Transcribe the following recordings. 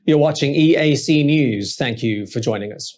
You're watching EAC News. Thank you for joining us.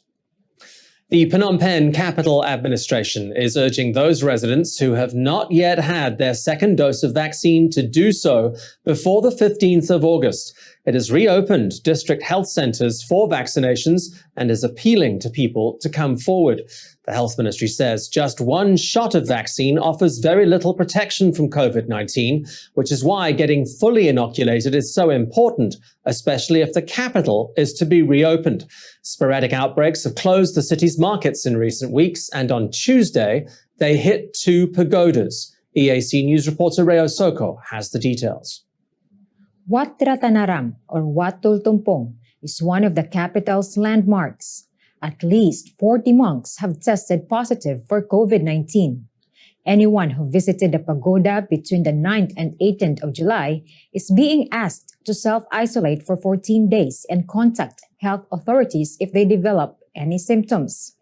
The Phnom Penh Capital Administration is urging those residents who have not yet had their second dose of vaccine to do so before the 15th of August. It has reopened district health centers for vaccinations and is appealing to people to come forward. The Health Ministry says just one shot of vaccine offers very little protection from COVID-19, which is why getting fully inoculated is so important, especially if the capital is to be reopened. Sporadic outbreaks have closed the city's markets in recent weeks, and on Tuesday, they hit 2 pagodas. EAC News reporter Reo Soko has the details. Wat Ratanaram, or Wat Tultumpong, is one of the capital's landmarks. At least 40 monks have tested positive for COVID-19. Anyone who visited the pagoda between the 9th and 18th of July is being asked to self-isolate for 14 days and contact health authorities if they develop any symptoms.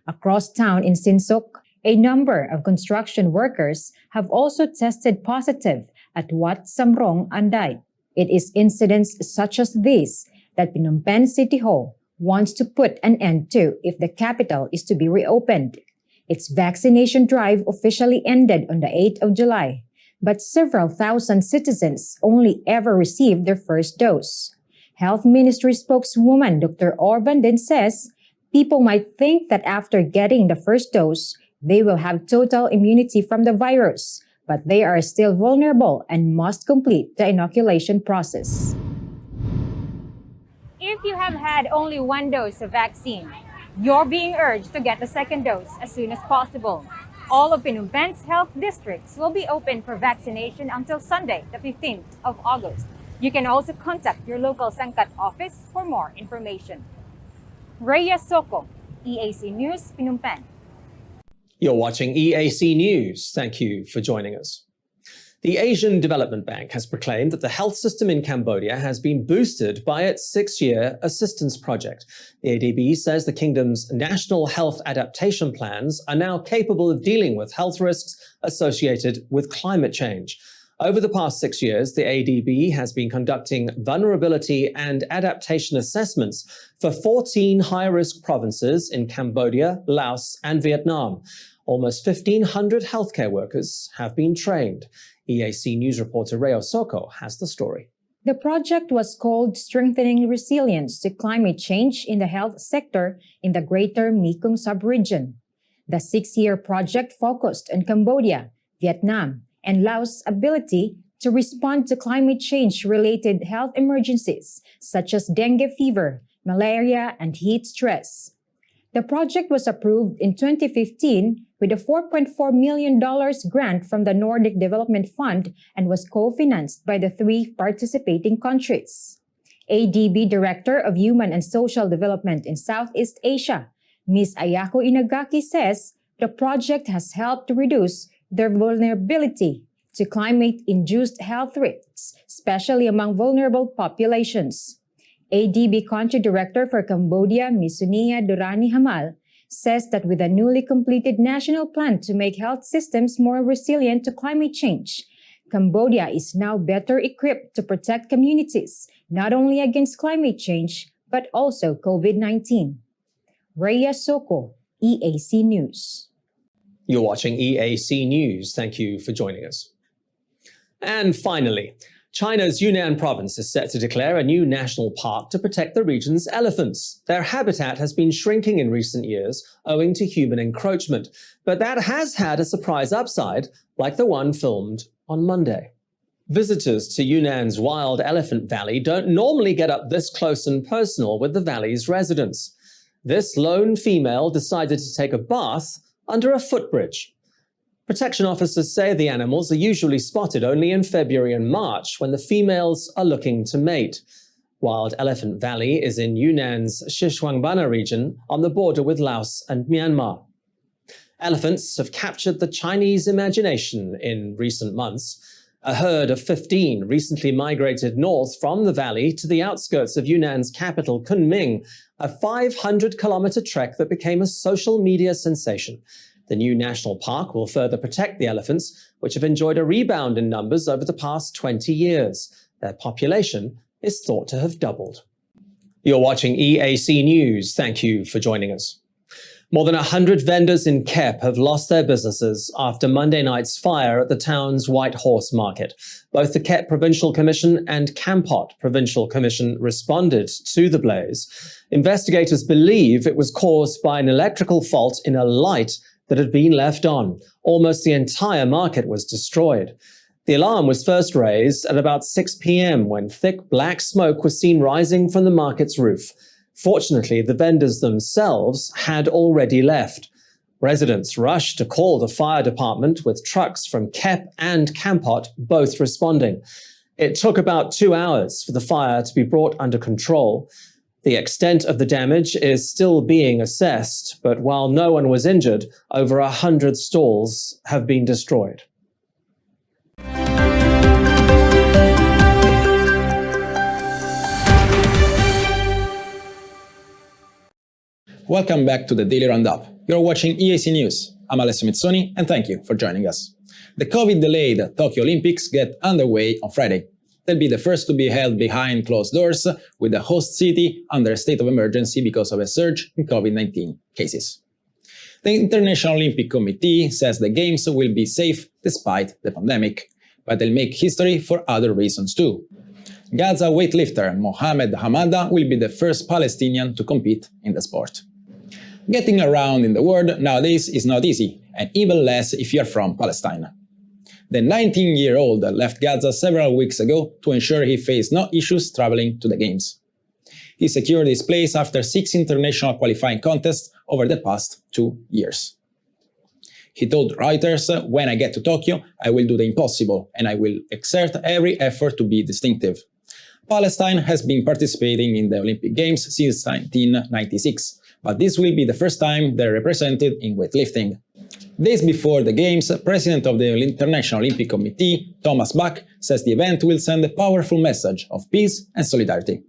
Across town in Sinsok, a number of construction workers have also tested positive at Wat Samrong Anday. It is incidents such as these that Phnom Penh City Hall wants to put an end to if the capital is to be reopened. Its vaccination drive officially ended on the 8th of July, but several thousand citizens only ever received their first dose. Health Ministry spokeswoman Dr. Orvanden says people might think that after getting the first dose, they will have total immunity from the virus, but they are still vulnerable and must complete the inoculation process. If you have had only one dose of vaccine, you're being urged to get the second dose as soon as possible. All of Phnom Penh's health districts will be open for vaccination until Sunday, the 15th of August. You can also contact your local Sangkat office for more information. Rhea Soko, EAC News, Phnom Penh. You're watching EAC News. Thank you for joining us. The Asian Development Bank has proclaimed that the health system in Cambodia has been boosted by its 6-year assistance project. The ADB says the kingdom's national health adaptation plans are now capable of dealing with health risks associated with climate change. Over the past 6 years, the ADB has been conducting vulnerability and adaptation assessments for 14 high-risk provinces in Cambodia, Laos, and Vietnam. Almost 1,500 healthcare workers have been trained. EAC News reporter Reo Soko has the story. The project was called Strengthening Resilience to Climate Change in the Health Sector in the Greater Mekong Sub-region. The 6-year project focused on Cambodia, Vietnam, and Laos' ability to respond to climate change-related health emergencies such as dengue fever, malaria, and heat stress. The project was approved in 2015 with a $4.4 million grant from the Nordic Development Fund and was co-financed by the 3 participating countries. ADB Director of Human and Social Development in Southeast Asia, Ms. Ayako Inagaki says the project has helped to reduce their vulnerability to climate-induced health risks, especially among vulnerable populations. ADB Country Director for Cambodia, Ms. Sunia Durrani Hamal, says that with a newly completed national plan to make health systems more resilient to climate change, Cambodia is now better equipped to protect communities, not only against climate change, but also COVID-19. Rhea Soko, EAC News. You're watching EAC News. Thank you for joining us. And finally, China's Yunnan province is set to declare a new national park to protect the region's elephants. Their habitat has been shrinking in recent years owing to human encroachment, but that has had a surprise upside, like the one filmed on Monday. Visitors to Yunnan's Wild Elephant Valley don't normally get up this close and personal with the valley's residents. This lone female decided to take a bath under a footbridge. Protection officers say the animals are usually spotted only in February and March when the females are looking to mate. Wild Elephant Valley is in Yunnan's Xishuangbanna region on the border with Laos and Myanmar. Elephants have captured the Chinese imagination in recent months. A herd of 15 recently migrated north from the valley to the outskirts of Yunnan's capital, Kunming, a 500-kilometer trek that became a social media sensation. The new national park will further protect the elephants, which have enjoyed a rebound in numbers over the past 20 years. Their population is thought to have doubled. You're watching EAC News. Thank you for joining us. More than 100 vendors in Kep have lost their businesses after Monday night's fire at the town's White Horse Market. Both the Kep Provincial Commission and Kampot Provincial Commission responded to the blaze. Investigators believe it was caused by an electrical fault in a light that had been left on. Almost the entire market was destroyed. The alarm was first raised at about 6 p.m. when thick black smoke was seen rising from the market's roof. Fortunately, the vendors themselves had already left. Residents rushed to call the fire department, with trucks from Kep and Kampot both responding. It took about 2 hours for the fire to be brought under control. The extent of the damage is still being assessed, but while no one was injured, over 100 stalls have been destroyed. Welcome back to the Daily Roundup. You're watching EAC News. I'm Alessio Mizzoni, and thank you for joining us. The COVID-delayed Tokyo Olympics get underway on Friday. They'll be the first to be held behind closed doors, with the host city under a state of emergency because of a surge in COVID-19 cases. The International Olympic Committee says the Games will be safe despite the pandemic, but they'll make history for other reasons too. Gaza weightlifter Mohamed Hamada will be the first Palestinian to compete in the sport. Getting around in the world nowadays is not easy, and even less if you're from Palestine. The 19-year-old left Gaza several weeks ago to ensure he faced no issues traveling to the Games. He secured his place after 6 international qualifying contests over the past 2 years. He told Reuters, "When I get to Tokyo, I will do the impossible, and I will exert every effort to be distinctive." Palestine has been participating in the Olympic Games since 1996. But this will be the first time they're represented in weightlifting. Days before the Games, President of the International Olympic Committee, Thomas Bach, says the event will send a powerful message of peace and solidarity.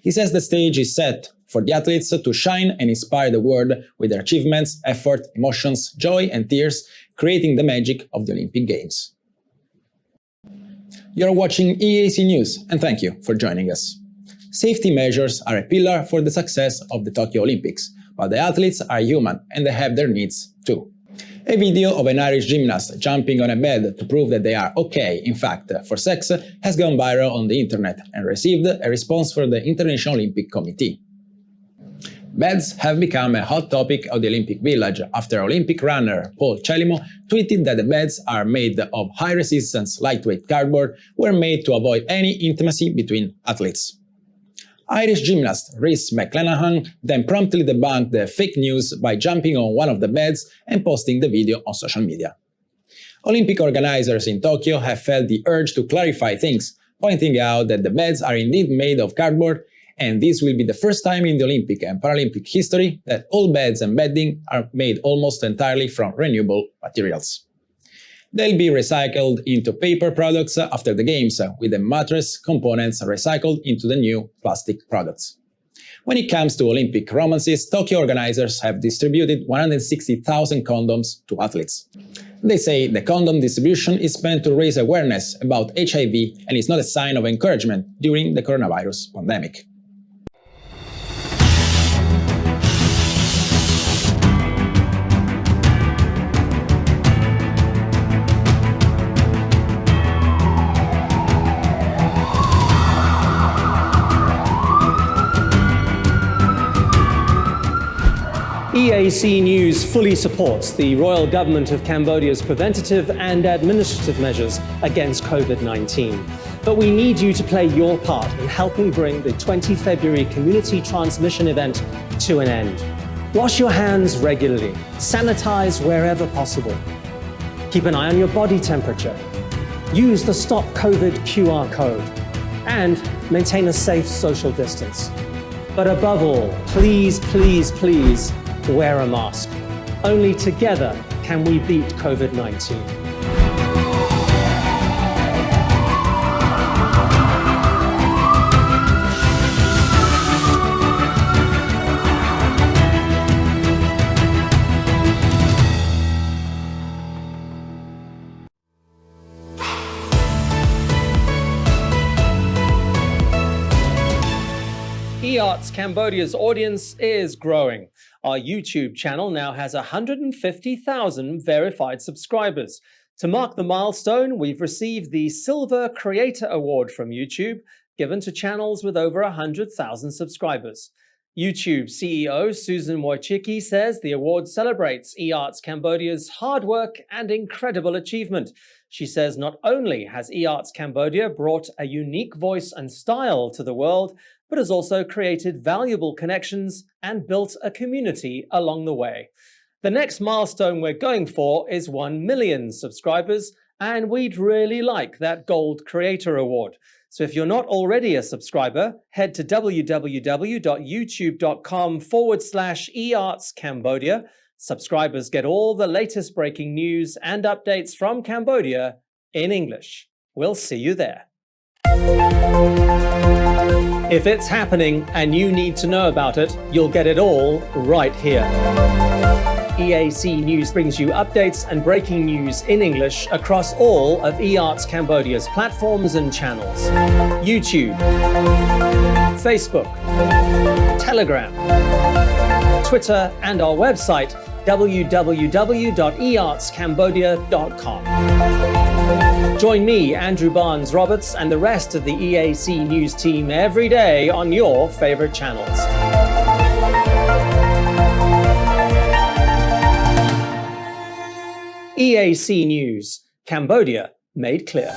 He says the stage is set for the athletes to shine and inspire the world with their achievements, effort, emotions, joy and tears, creating the magic of the Olympic Games. You're watching EAC News, and thank you for joining us. Safety measures are a pillar for the success of the Tokyo Olympics, but the athletes are human and they have their needs too. A video of an Irish gymnast jumping on a bed to prove that they are okay, in fact, for sex, has gone viral on the internet and received a response from the International Olympic Committee. Beds have become a hot topic of the Olympic Village after Olympic runner Paul Chelimo tweeted that the beds are made of high-resistance, lightweight cardboard, were made to avoid any intimacy between athletes. Irish gymnast Rhys McClenaghan then promptly debunked the fake news by jumping on one of the beds and posting the video on social media. Olympic organizers in Tokyo have felt the urge to clarify things, pointing out that the beds are indeed made of cardboard, and this will be the first time in the Olympic and Paralympic history that all beds and bedding are made almost entirely from renewable materials. They'll be recycled into paper products after the Games, with the mattress components recycled into the new plastic products. When it comes to Olympic romances, Tokyo organizers have distributed 160,000 condoms to athletes. They say the condom distribution is meant to raise awareness about HIV and is not a sign of encouragement during the coronavirus pandemic. EAC News fully supports the Royal Government of Cambodia's preventative and administrative measures against COVID-19. But we need you to play your part in helping bring the 20 February community transmission event to an end. Wash your hands regularly, sanitize wherever possible. Keep an eye on your body temperature. Use the Stop COVID QR code and maintain a safe social distance. But above all, please, please, please, wear a mask. Only together can we beat COVID-19. eArts Cambodia's audience is growing. Our YouTube channel now has 150,000 verified subscribers. To mark the milestone, we've received the Silver Creator Award from YouTube, given to channels with over 100,000 subscribers. YouTube CEO Susan Wojcicki says the award celebrates eArts Cambodia's hard work and incredible achievement. She says not only has eArts Cambodia brought a unique voice and style to the world, but has also created valuable connections and built a community along the way. The next milestone we're going for is 1 million subscribers, and we'd really like that Gold Creator Award. So if you're not already a subscriber, head to www.youtube.com/eArtsCambodia. Subscribers get all the latest breaking news and updates from Cambodia in English. We'll see you there. If it's happening and you need to know about it, you'll get it all right here. EAC News brings you updates and breaking news in English across all of eArts Cambodia's platforms and channels. YouTube, Facebook, Telegram, Twitter, and our website www.eartscambodia.com. Join me, Andrew Barnes-Roberts, and the rest of the EAC News team every day on your favorite channels. EAC News, Cambodia made clear.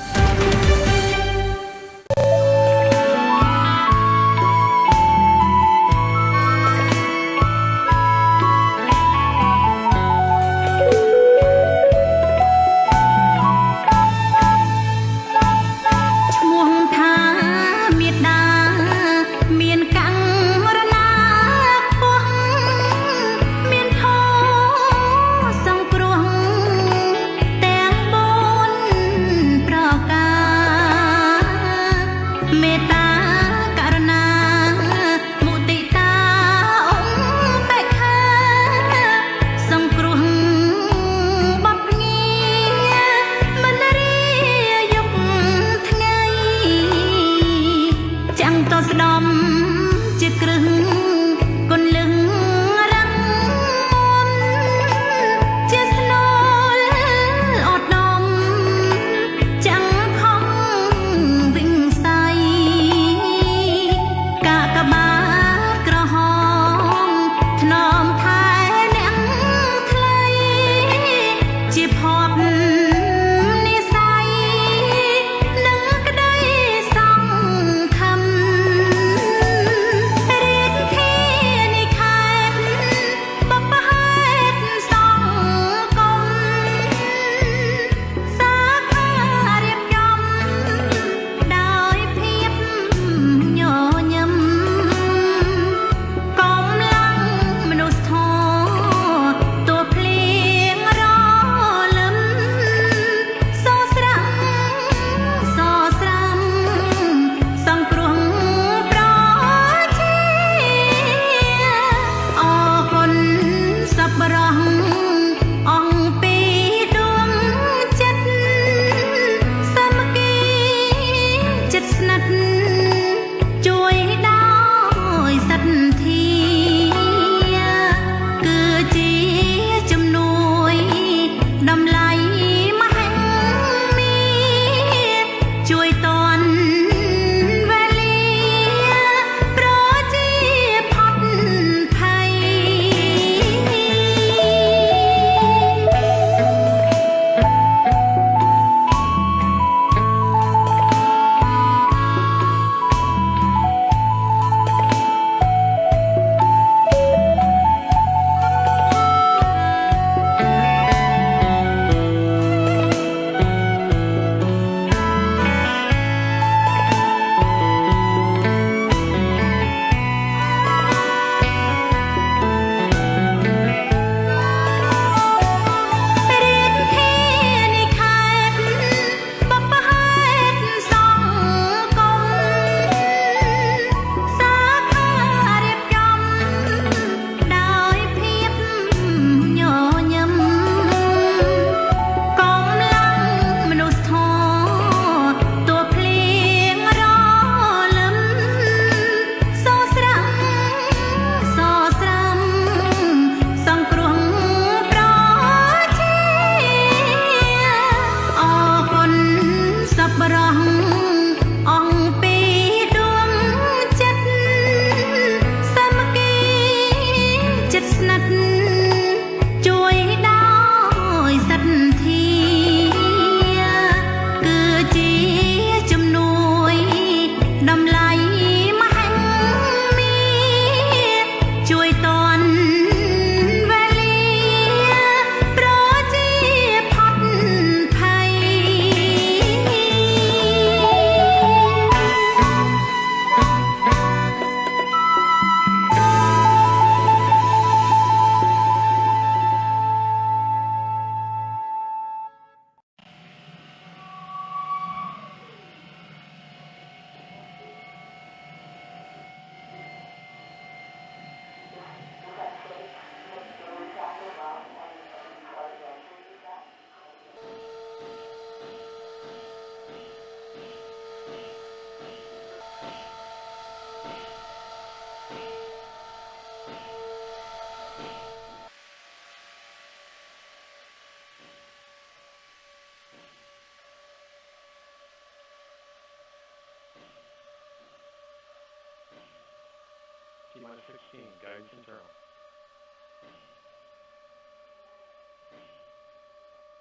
T-minus 16, guidance internal.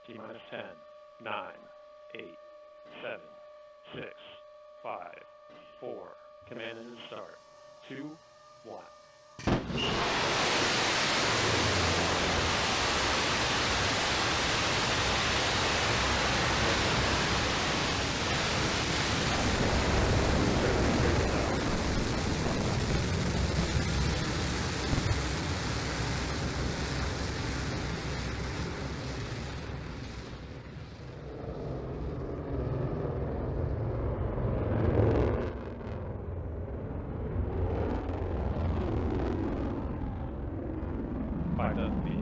T-minus 10, 9, 8, 7, 6, 5, 4, command engine start, 2, 1. Five thousand feet.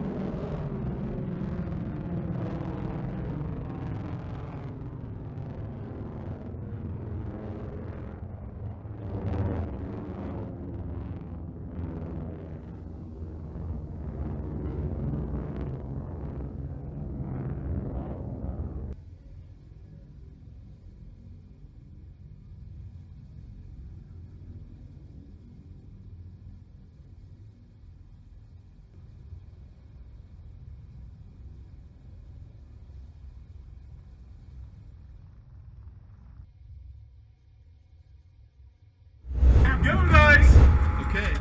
Go guys! Okay.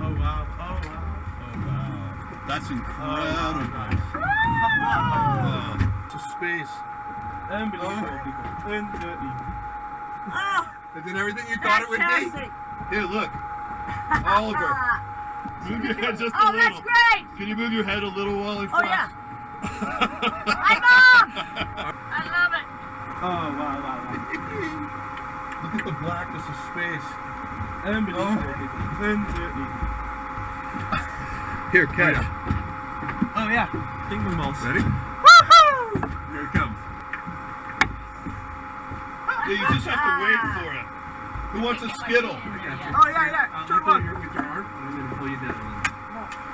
Oh wow. Oh wow. Oh wow. That's incredible. To space. Unbelievable. Is it everything you thought it would be? Here, look. Oliver. Move your head just a little. That's great! Can you move your head a little while it flies? Oh yeah. Hi Mom! I love it. Oh wow. Look at the blackness of space. Unbelievable. Here, catch. Oh yeah. Kingdom balls. Ready? Woohoo! Here it comes. Yeah, you just have to wait for it. Who wants a Skittle? Oh yeah. Sure one. With your arm, and I'm going to pull you down.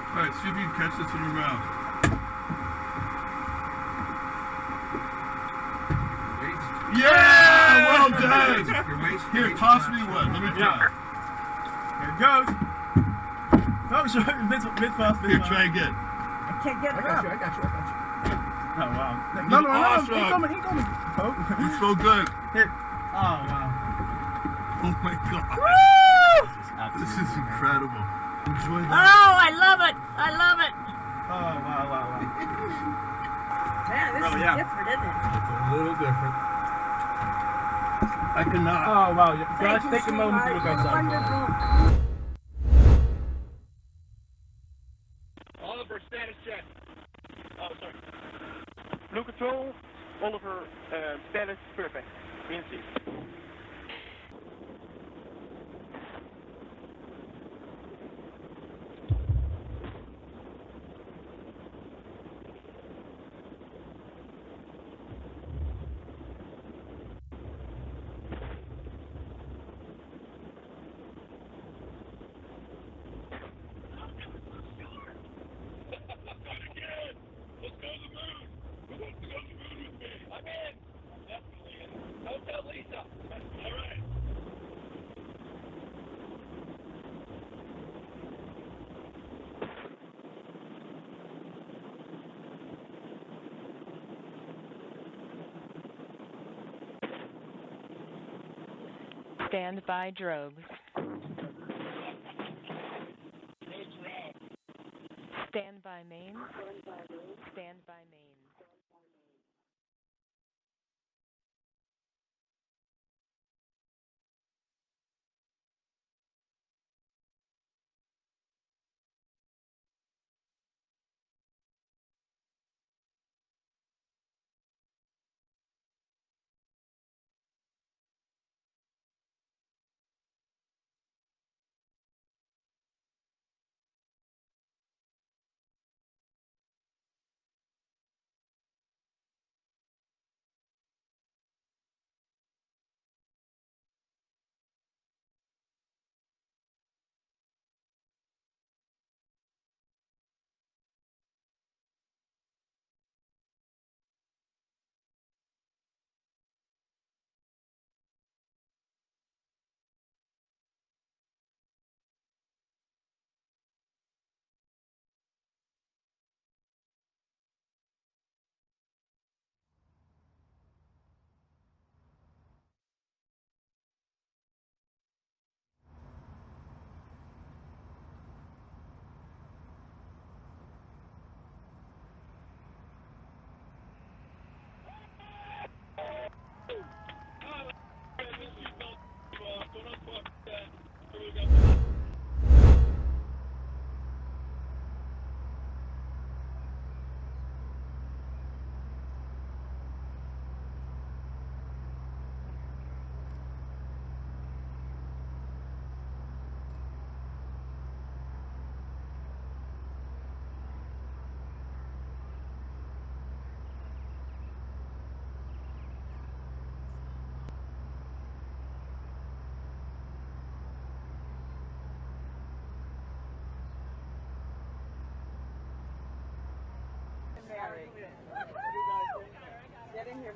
Alright, see if you can catch this in your mouth. Yeah! Well done! Here, toss me one. Let me try. Here it goes. Oh, sure. Mid fast. Here, try again. I can't get it up. I got you. Oh wow. No, awesome. He coming. Oh. It's so good. Here. Oh wow. Oh my god. Woo! This is incredible. Enjoy that. Oh, I love it. Oh, wow. Man, this is different, isn't it? It's a little different. I cannot. Oh wow. Guys, take a moment to look outside. Wonderful. Oliver, status check. Oh, sorry. Blue Control, Oliver, status perfect. Green seat. Stand by drogues. Stand by main. Stand by main.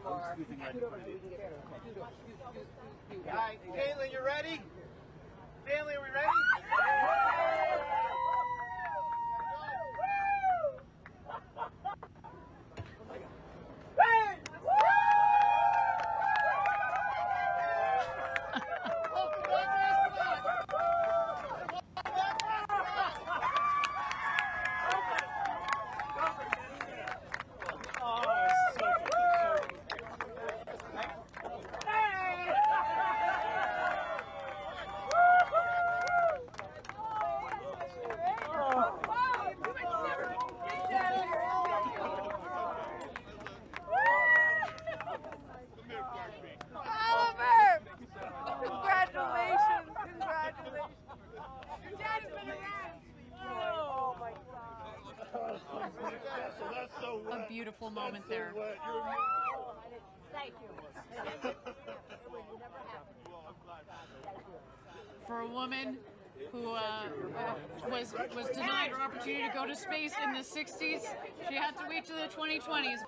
All right, Caitlin, you ready? Family, are we ready? A beautiful moment there. Thank you. For a woman who was denied her opportunity to go to space in the 60s, she had to wait to the 2020s.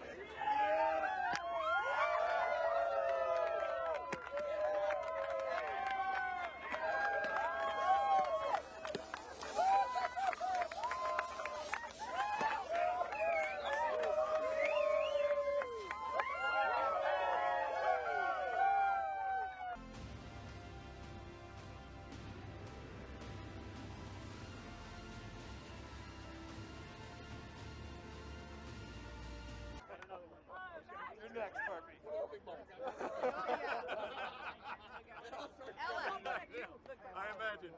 You're next, Barbie. I imagine.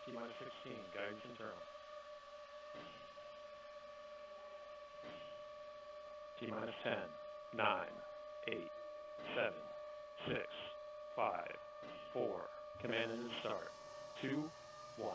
T-minus 16, guidance internal. T-minus 10, 9, 8, 7, 6, 5, 4, command and start. 2, 1.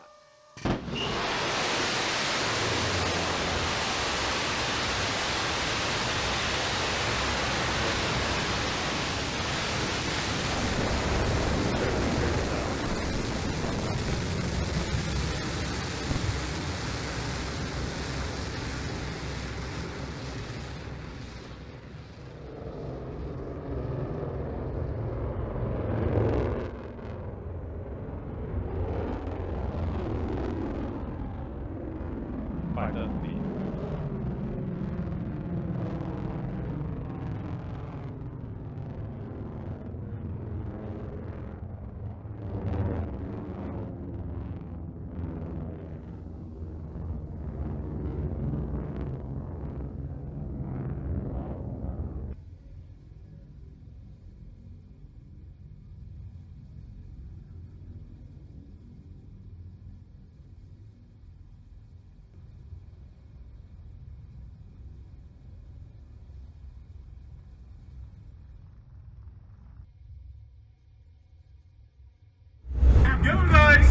Go, guys!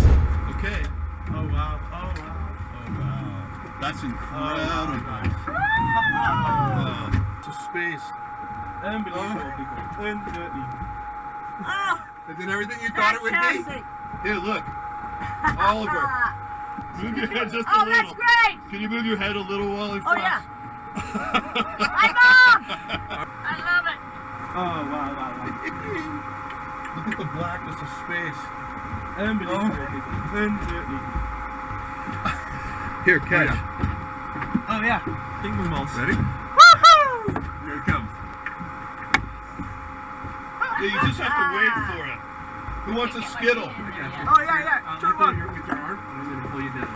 Okay. Oh, wow. Oh, wow. Oh, wow. That's incredible. To space. Unbelievable, people. Unbelievable. Is it everything you thought it would be? Here, look. Oliver. Move your head just a little. That's great! Can you move your head a little while it Oh, flies? yeah. Hi, Mom! wow. Look at the blackness of space. Unbelievable. Here, catch. Oh yeah, Tingle balls. Ready? Here it comes. Yeah, you just have to wait for it. Who wants a Skittle? Oh yeah. Turn one. With your arm, and I'm going to pull you down.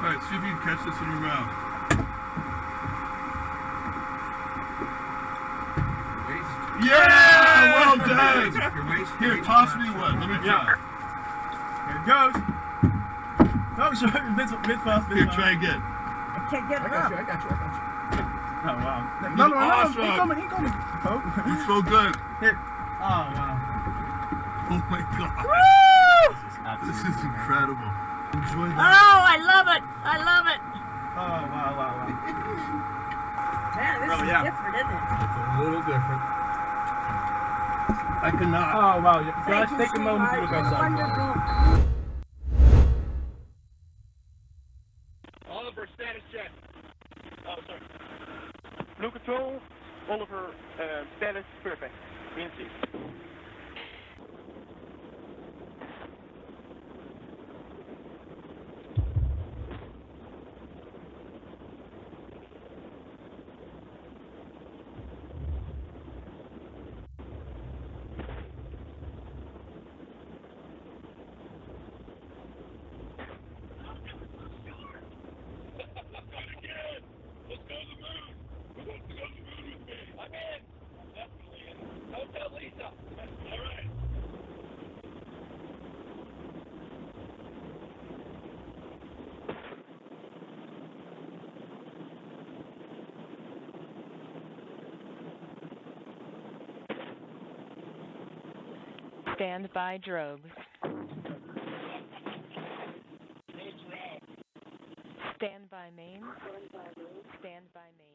Alright, see if you can catch this in your mouth. Yeah! Well done! Here, toss me one. Let me try. Here it goes. Oh, sorry. Mid fast. Here, try again. I can't get it up. I got you. Oh, wow. No, awesome. He coming. Oh. You're so good. Here. Oh, wow. Oh my god. Woo! This is incredible. Enjoy that. Oh, I love it. Oh, wow. Man, this is different, isn't it? It's a little different. I cannot. Oh, wow. You Thank guys, you, take a moment to look sweetheart. outside. Wonderful. Oliver, status check. Oh, sorry. Blue control, Oliver, status perfect. Green seat. Stand by drogues. Stand by main. Stand by main.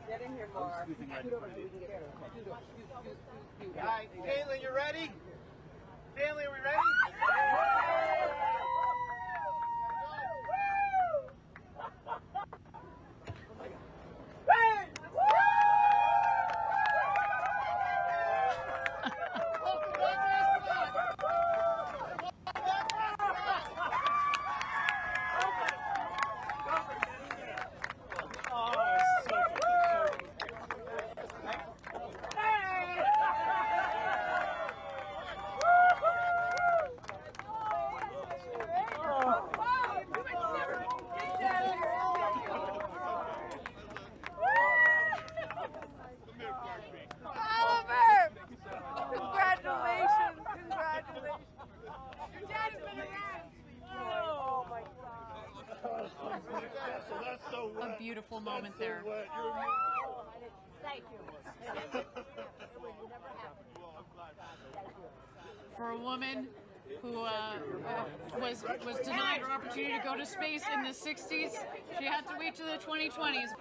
Get in here, Laura. Alright, Caitlin, you ready? Stanley, are we ready? tearful moment there. Thank you. For a woman who was denied her opportunity to go to space in the 60s, she had to wait till the 2020s.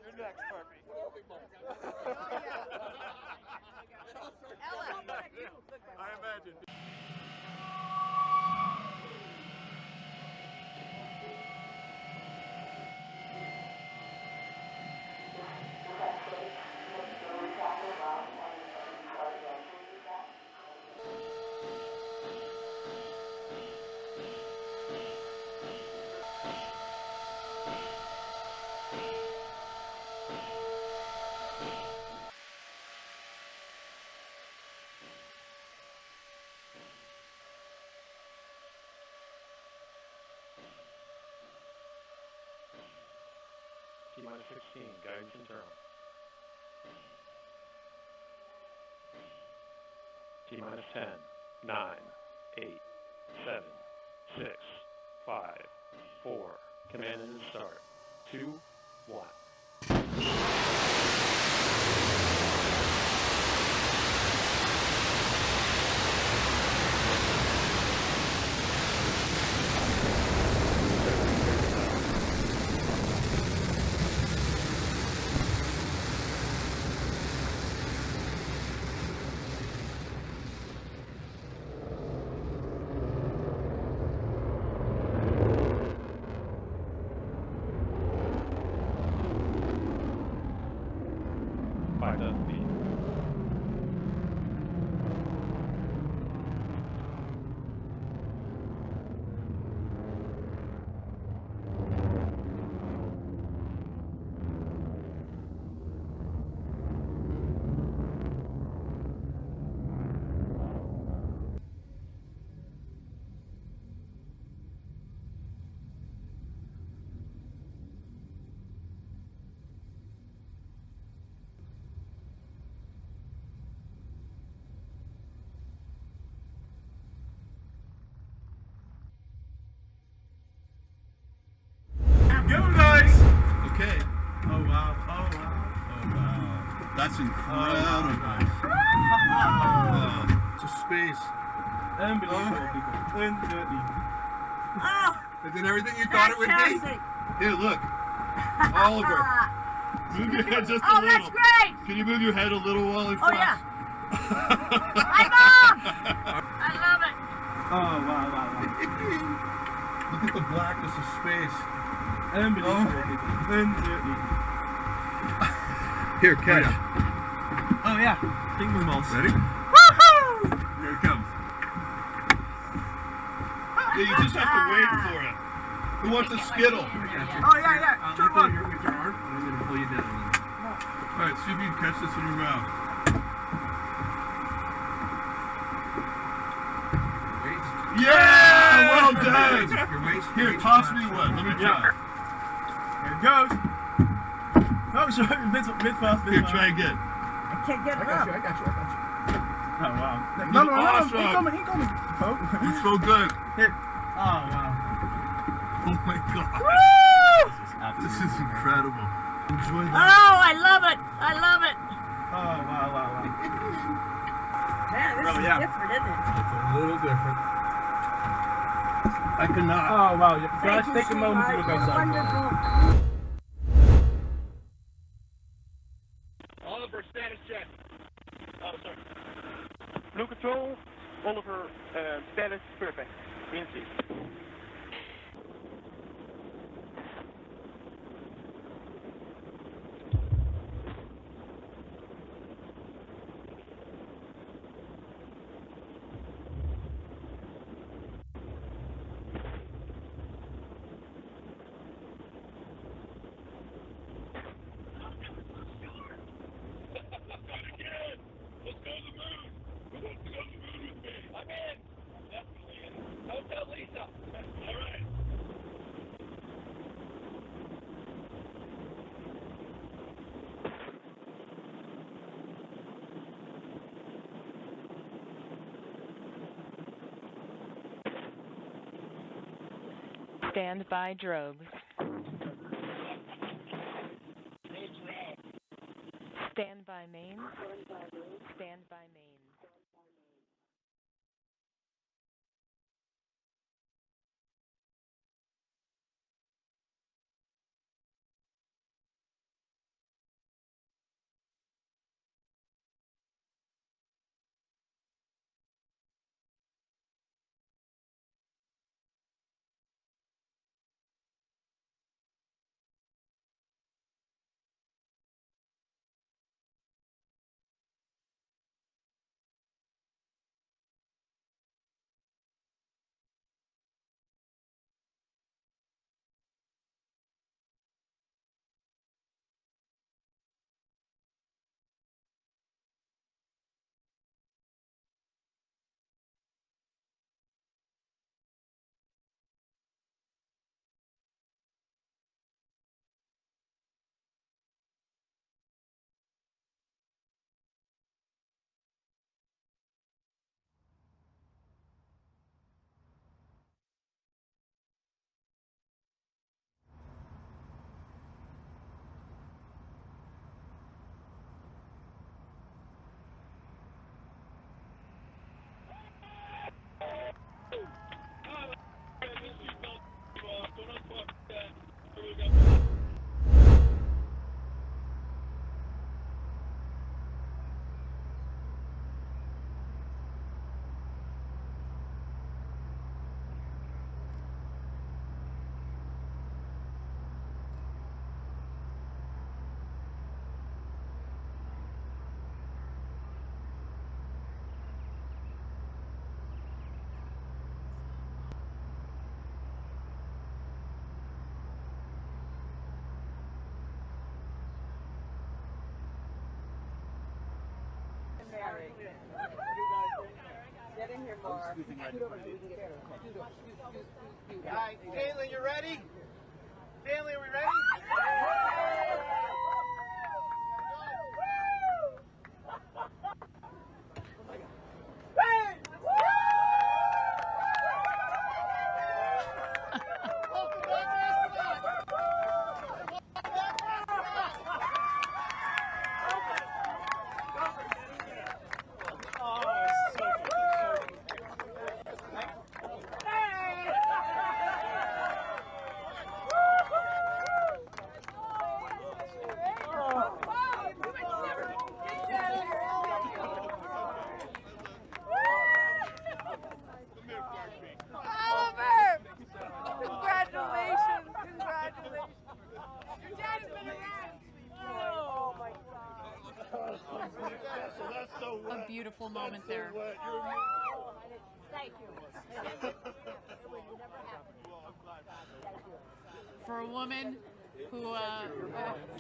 You're next, Harvey. I imagine. T-minus 16, guidance internal. T-minus 10, 9, 8, 7, 6, 5, 4. Command and start. 2, 1. Go, guys! Okay. Oh, wow. Oh, wow. Oh, wow. That's incredible. To space. Unbelievable, people. Unbelievable. Oh, Is it everything you thought it would be? fantastic. Here, look. Oliver. Move your head just a Oh, little. that's great. Can you move your head a little while it Oh, flies? yeah. Hi, Mom. I love it. Oh, wow, wow, wow. Look at the blackness of space. Unbelievable, people. Unbelievable. Here, catch. Oh, yeah. Ping balls. Ready? Woohoo! Here it comes. Yeah, you just have to wait for it. Who wants a Skittle? Oh, yeah. Sure one. With your arm, and I'm going to pull you down. Alright, see if you can catch this in your mouth. Yeah! Well done! Here, toss me one. Let me try. Here it goes. Oh, sorry. Mid fast. Here, try again. I can't get it up. I got you. Oh, wow. No, awesome. He coming. Oh. It's so good. Here. Oh, wow. Oh my god. Woo! This is incredible. Enjoy that. Oh, I love it. I love it. Oh, wow. Man, this Oh, is yeah. different, isn't it? It's a little different. I cannot. Oh, wow. You Thank guys, you, take a moment to sweetheart. look You're outside. wonderful. Oliver, status check. Oh, sorry. Blue Control, Oliver, status perfect. In seat. Stand by drogues. Stand by main. Stand by main. Get in here more. All right, Caitlin, you ready? Family, are we ready? A beautiful moment there. For a woman who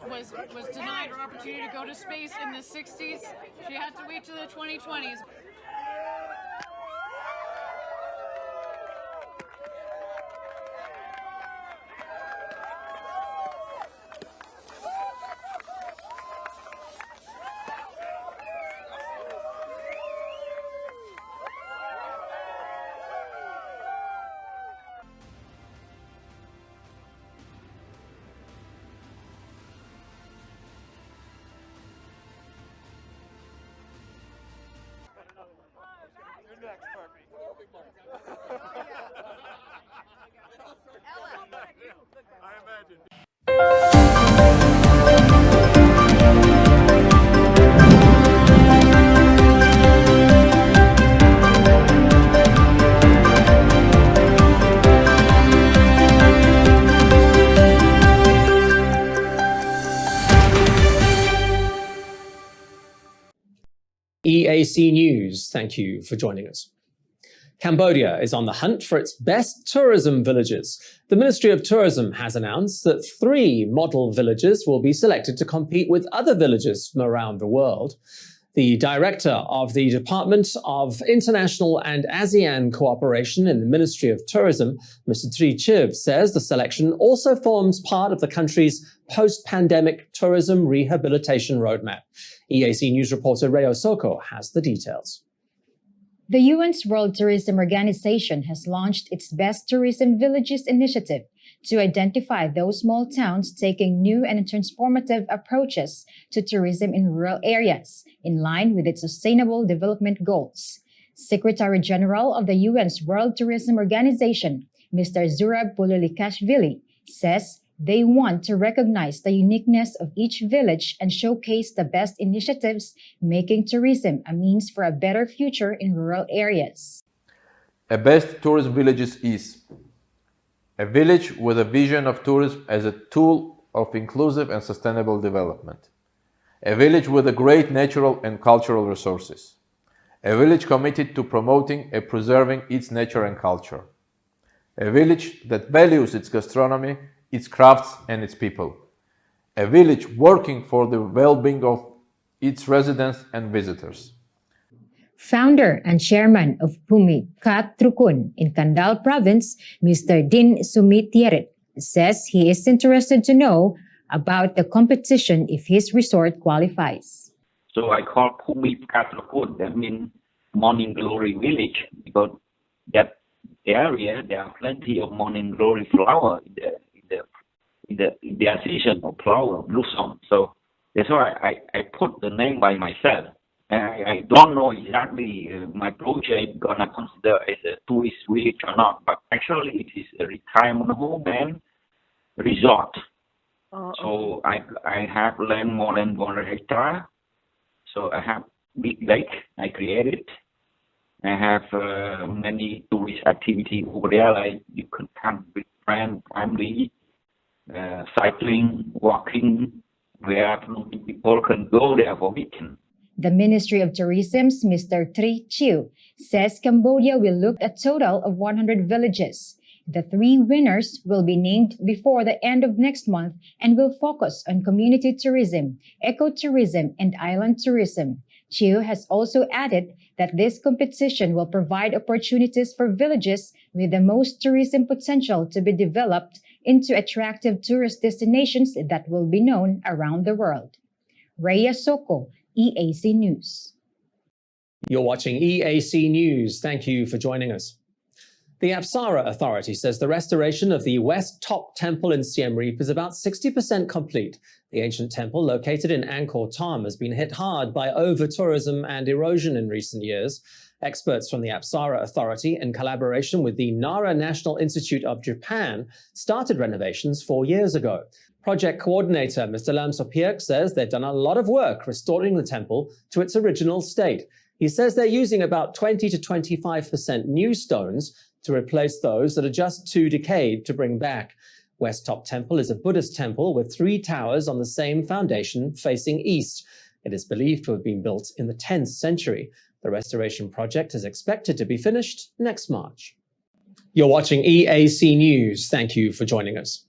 was denied her opportunity to go to space in the 60s, she had to wait to the 2020s. You're next, I imagine. EAC News, thank you for joining us. Cambodia is on the hunt for its best tourism villages. The Ministry of Tourism has announced that 3 model villages will be selected to compete with other villages from around the world. The director of the Department of International and ASEAN Cooperation in the Ministry of Tourism, Mr. Tri Chiv, says the selection also forms part of the country's post-pandemic tourism rehabilitation roadmap. EAC News reporter Rayo Soko has the details. The UN's World Tourism Organization has launched its Best Tourism Villages initiative to identify those small towns taking new and transformative approaches to tourism in rural areas, in line with its Sustainable Development Goals. Secretary General of the UN's World Tourism Organization, Mr. Zurab Pululikashvili, says they want to recognize the uniqueness of each village and showcase the best initiatives, making tourism a means for a better future in rural areas. A best tourist villages is a village with a vision of tourism as a tool of inclusive and sustainable development. A village with a great natural and cultural resources. A village committed to promoting and preserving its nature and culture. A village that values its gastronomy, its crafts, and its people. A village working for the well-being of its residents and visitors. Founder and chairman of Pumi Kat Trukun in Kandal province, Mr. Din Sumitierit, says he is interested to know about the competition if his resort qualifies. So I call Pumi Kat Trukun, that means morning glory village, because that area there are plenty of morning glory flower in their season of flower blossom. So that's why I put the name by myself. I don't know exactly my project gonna consider as a tourist village or not, but actually it is a retirement home and resort. So I have land more than 100 hectares. So I have big lake I created. I have many tourist activity over there, like you can come with friends, family, cycling, walking, where people can go there for weekend. The Ministry of Tourism's Mr. Tri Chiu says Cambodia will look at a total of 100 villages. The 3 winners will be named before the end of next month and will focus on community tourism, ecotourism, and island tourism. Chiu has also added that this competition will provide opportunities for villages with the most tourism potential to be developed into attractive tourist destinations that will be known around the world. Rhea Soko, EAC News. You're watching EAC News. Thank you for joining us. The Apsara Authority says the restoration of the West Top Temple in Siem Reap is about 60% complete. The ancient temple, located in Angkor Thom, has been hit hard by over-tourism and erosion in recent years. Experts from the Apsara Authority, in collaboration with the Nara National Institute of Japan, started renovations 4 years ago. Project coordinator Mr. Lam Sopiak says they've done a lot of work restoring the temple to its original state. He says they're using about 20 to 25% new stones to replace those that are just too decayed to bring back. West Top Temple is a Buddhist temple with 3 towers on the same foundation facing east. It is believed to have been built in the 10th century. The restoration project is expected to be finished next March. You're watching EAC News. Thank you for joining us.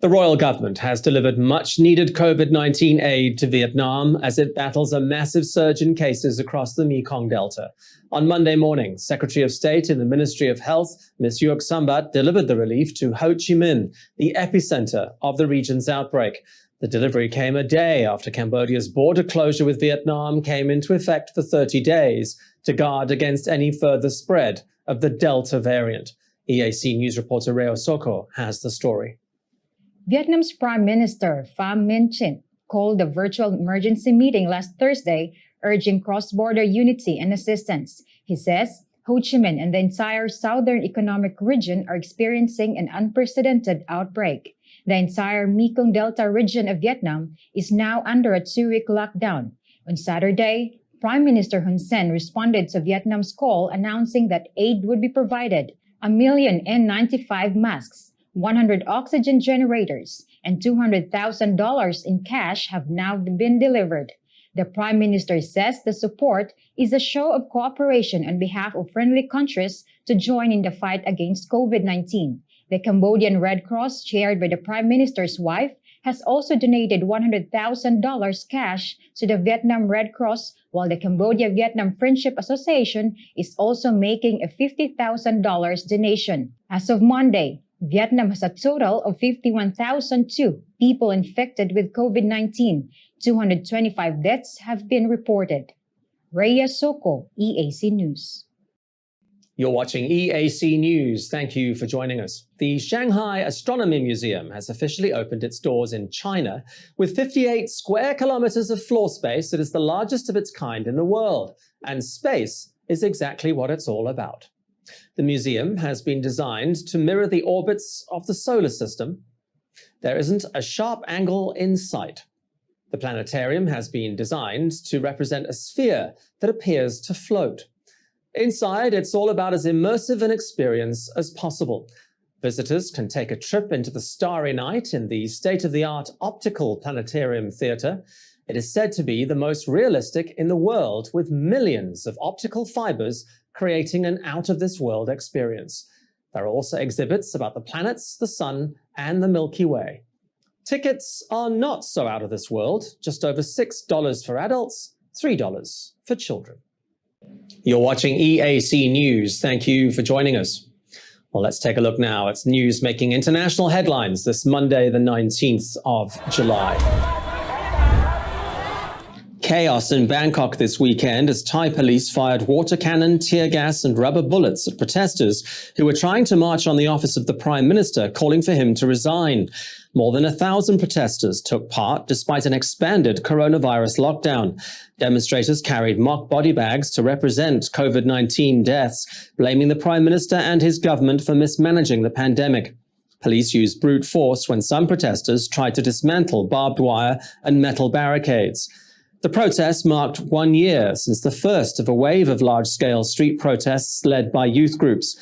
The royal government has delivered much-needed COVID-19 aid to Vietnam as it battles a massive surge in cases across the Mekong Delta. On Monday morning, Secretary of State in the Ministry of Health, Ms. Yuc Sambat, delivered the relief to Ho Chi Minh, the epicenter of the region's outbreak. The delivery came a day after Cambodia's border closure with Vietnam came into effect for 30 days to guard against any further spread of the Delta variant. EAC News reporter Reo Soko has the story. Vietnam's Prime Minister Pham Minh Chinh called a virtual emergency meeting last Thursday, urging cross-border unity and assistance. He says Ho Chi Minh and the entire southern economic region are experiencing an unprecedented outbreak. The entire Mekong Delta region of Vietnam is now under a 2-week lockdown. On Saturday, Prime Minister Hun Sen responded to Vietnam's call, announcing that aid would be provided: 1 million N95 masks, 100 oxygen generators, and $200,000 in cash have now been delivered. The Prime Minister says the support is a show of cooperation on behalf of friendly countries to join in the fight against COVID-19. The Cambodian Red Cross, chaired by the Prime Minister's wife, has also donated $100,000 cash to the Vietnam Red Cross, while the Cambodia-Vietnam Friendship Association is also making a $50,000 donation. As of Monday, Vietnam has a total of 51,002 people infected with COVID-19. 225 deaths have been reported. Rhea Soko, EAC News. You're watching EAC News. Thank you for joining us. The Shanghai Astronomy Museum has officially opened its doors in China with 58 square kilometers of floor space that is the largest of its kind in the world. And space is exactly what it's all about. The museum has been designed to mirror the orbits of the solar system. There isn't a sharp angle in sight. The planetarium has been designed to represent a sphere that appears to float. Inside, it's all about as immersive an experience as possible. Visitors can take a trip into the starry night in the state-of-the-art optical planetarium theater. It is said to be the most realistic in the world, with millions of optical fibers creating an out-of-this-world experience. There are also exhibits about the planets, the sun, and the Milky Way. Tickets are not so out of this world, just over $6 for adults, $3 for children. You're watching EAC News. Thank you for joining us. Well, let's take a look now at news making international headlines this Monday, the 19th of July. Chaos in Bangkok this weekend as Thai police fired water cannon, tear gas and rubber bullets at protesters who were trying to march on the office of the Prime Minister, calling for him to resign. More than 1,000 protesters took part despite an expanded coronavirus lockdown. Demonstrators carried mock body bags to represent COVID-19 deaths, blaming the Prime Minister and his government for mismanaging the pandemic. Police used brute force when some protesters tried to dismantle barbed wire and metal barricades. The protest marked 1 year since the first of a wave of large-scale street protests led by youth groups.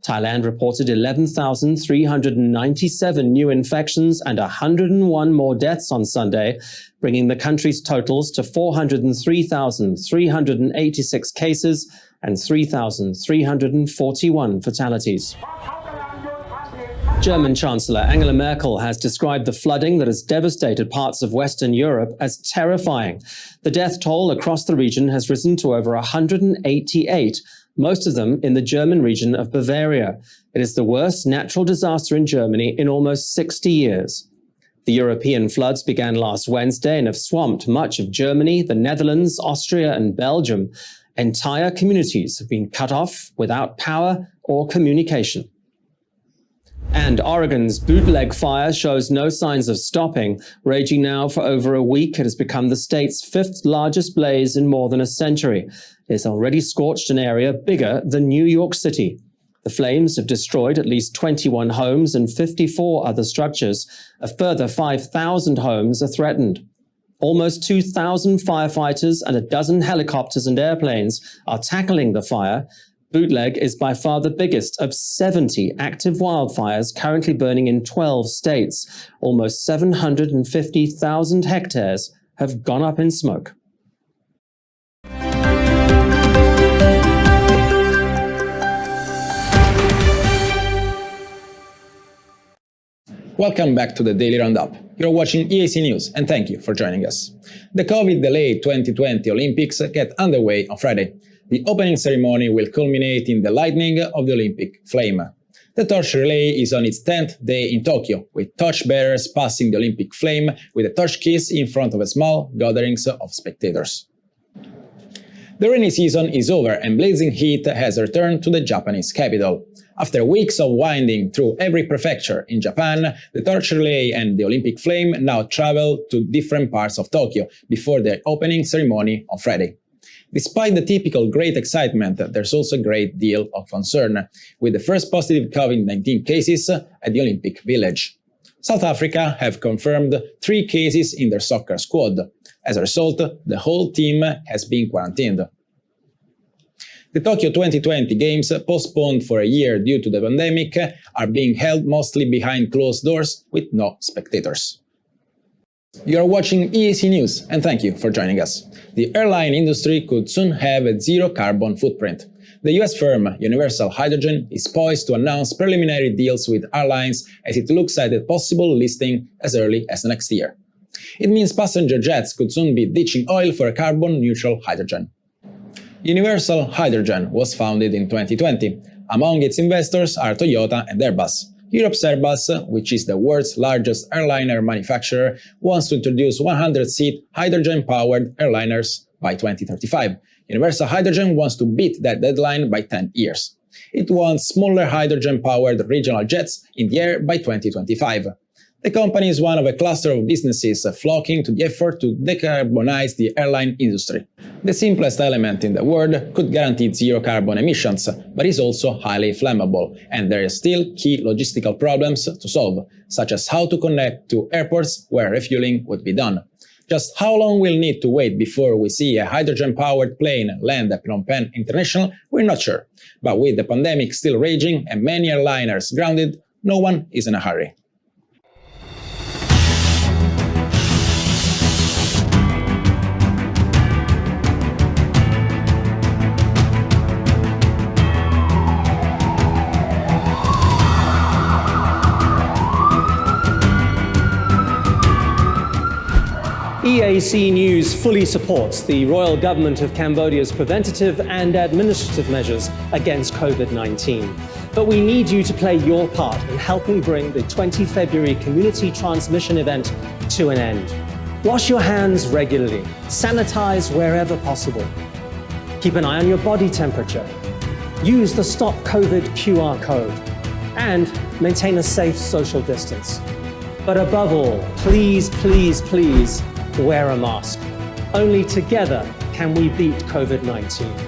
Thailand reported 11,397 new infections and 101 more deaths on Sunday, bringing the country's totals to 403,386 cases and 3,341 fatalities. German Chancellor Angela Merkel has described the flooding that has devastated parts of Western Europe as terrifying. The death toll across the region has risen to over 188, most of them in the German region of Bavaria. It is the worst natural disaster in Germany in almost 60 years. The European floods began last Wednesday and have swamped much of Germany, the Netherlands, Austria, and Belgium. Entire communities have been cut off without power or communication. And Oregon's bootleg fire shows no signs of stopping. Raging now for over a week, it has become the state's fifth largest blaze in more than a century. It has already scorched an area bigger than New York City. The flames have destroyed at least 21 homes and 54 other structures. A further 5,000 homes are threatened. Almost 2,000 firefighters and a dozen helicopters and airplanes are tackling the fire. Bootleg is by far the biggest of 70 active wildfires currently burning in 12 states. Almost 750,000 hectares have gone up in smoke. Welcome back to the Daily Roundup. You're watching EAC News and thank you for joining us. The COVID-delayed 2020 Olympics get underway on Friday. The opening ceremony will culminate in the lighting of the Olympic flame. The torch relay is on its 10th day in Tokyo, with torchbearers passing the Olympic flame with a torch kiss in front of a small gatherings of spectators. The rainy season is over and blazing heat has returned to the Japanese capital. After weeks of winding through every prefecture in Japan, the torch relay and the Olympic flame now travel to different parts of Tokyo before their opening ceremony on Friday. Despite the typical great excitement, there's also a great deal of concern, with the first positive COVID-19 cases at the Olympic Village. South Africa have confirmed 3 cases in their soccer squad. As a result, the whole team has been quarantined. The Tokyo 2020 Games, postponed for a year due to the pandemic, are being held mostly behind closed doors with no spectators. You are watching EAC News and thank you for joining us. The airline industry could soon have a zero carbon footprint. The US firm Universal Hydrogen is poised to announce preliminary deals with airlines as it looks at a possible listing as early as next year. It means passenger jets could soon be ditching oil for a carbon-neutral hydrogen. Universal Hydrogen was founded in 2020. Among its investors are Toyota and Airbus. Europe's Airbus, which is the world's largest airliner manufacturer, wants to introduce 100-seat hydrogen-powered airliners by 2035. Universal Hydrogen wants to beat that deadline by 10 years. It wants smaller hydrogen-powered regional jets in the air by 2025. The company is one of a cluster of businesses flocking to the effort to decarbonize the airline industry. The simplest element in the world could guarantee zero carbon emissions, but is also highly flammable, and there are still key logistical problems to solve, such as how to connect to airports where refueling would be done. Just how long we'll need to wait before we see a hydrogen-powered plane land at Phnom Penh International, we're not sure. But with the pandemic still raging and many airliners grounded, no one is in a hurry. EAC News fully supports the Royal Government of Cambodia's preventative and administrative measures against COVID-19. But we need you to play your part in helping bring the 20 February community transmission event to an end. Wash your hands regularly, sanitize wherever possible. Keep an eye on your body temperature. Use the Stop COVID QR code and maintain a safe social distance. But above all, please, please, please, wear a mask. Only together can we beat COVID-19.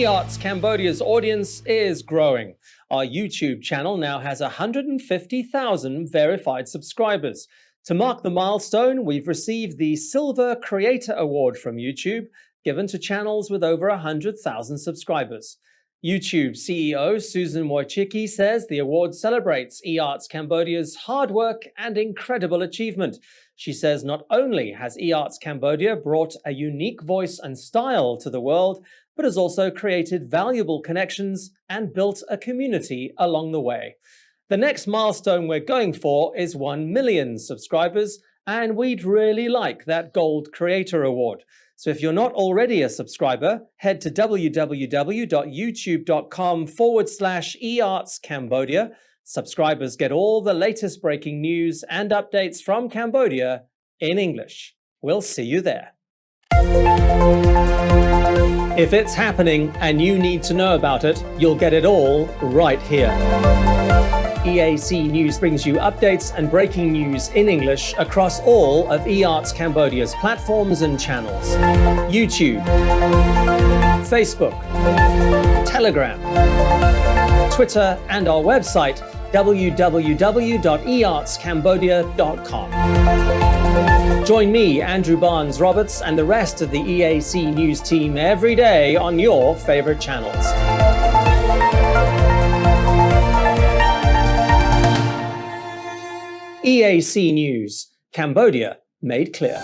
eArts Cambodia's audience is growing. Our YouTube channel now has 150,000 verified subscribers. To mark the milestone, we've received the Silver Creator Award from YouTube, given to channels with over 100,000 subscribers. YouTube CEO Susan Wojcicki says the award celebrates eArts Cambodia's hard work and incredible achievement. She says not only has eArts Cambodia brought a unique voice and style to the world, but has also created valuable connections and built a community along the way. The next milestone we're going for is 1 million subscribers, and we'd really like that Gold Creator Award. So if you're not already a subscriber, head to www.youtube.com/eArtsCambodia. Subscribers get all the latest breaking news and updates from Cambodia in English. We'll see you there. If it's happening and you need to know about it, you'll get it all right here. EAC News brings you updates and breaking news in English across all of eArts Cambodia's platforms and channels. YouTube, Facebook, Telegram, Twitter, and our website, www.eartscambodia.com. Join me, Andrew Barnes-Roberts, and the rest of the EAC News team every day on your favorite channels. EAC News, Cambodia made clear.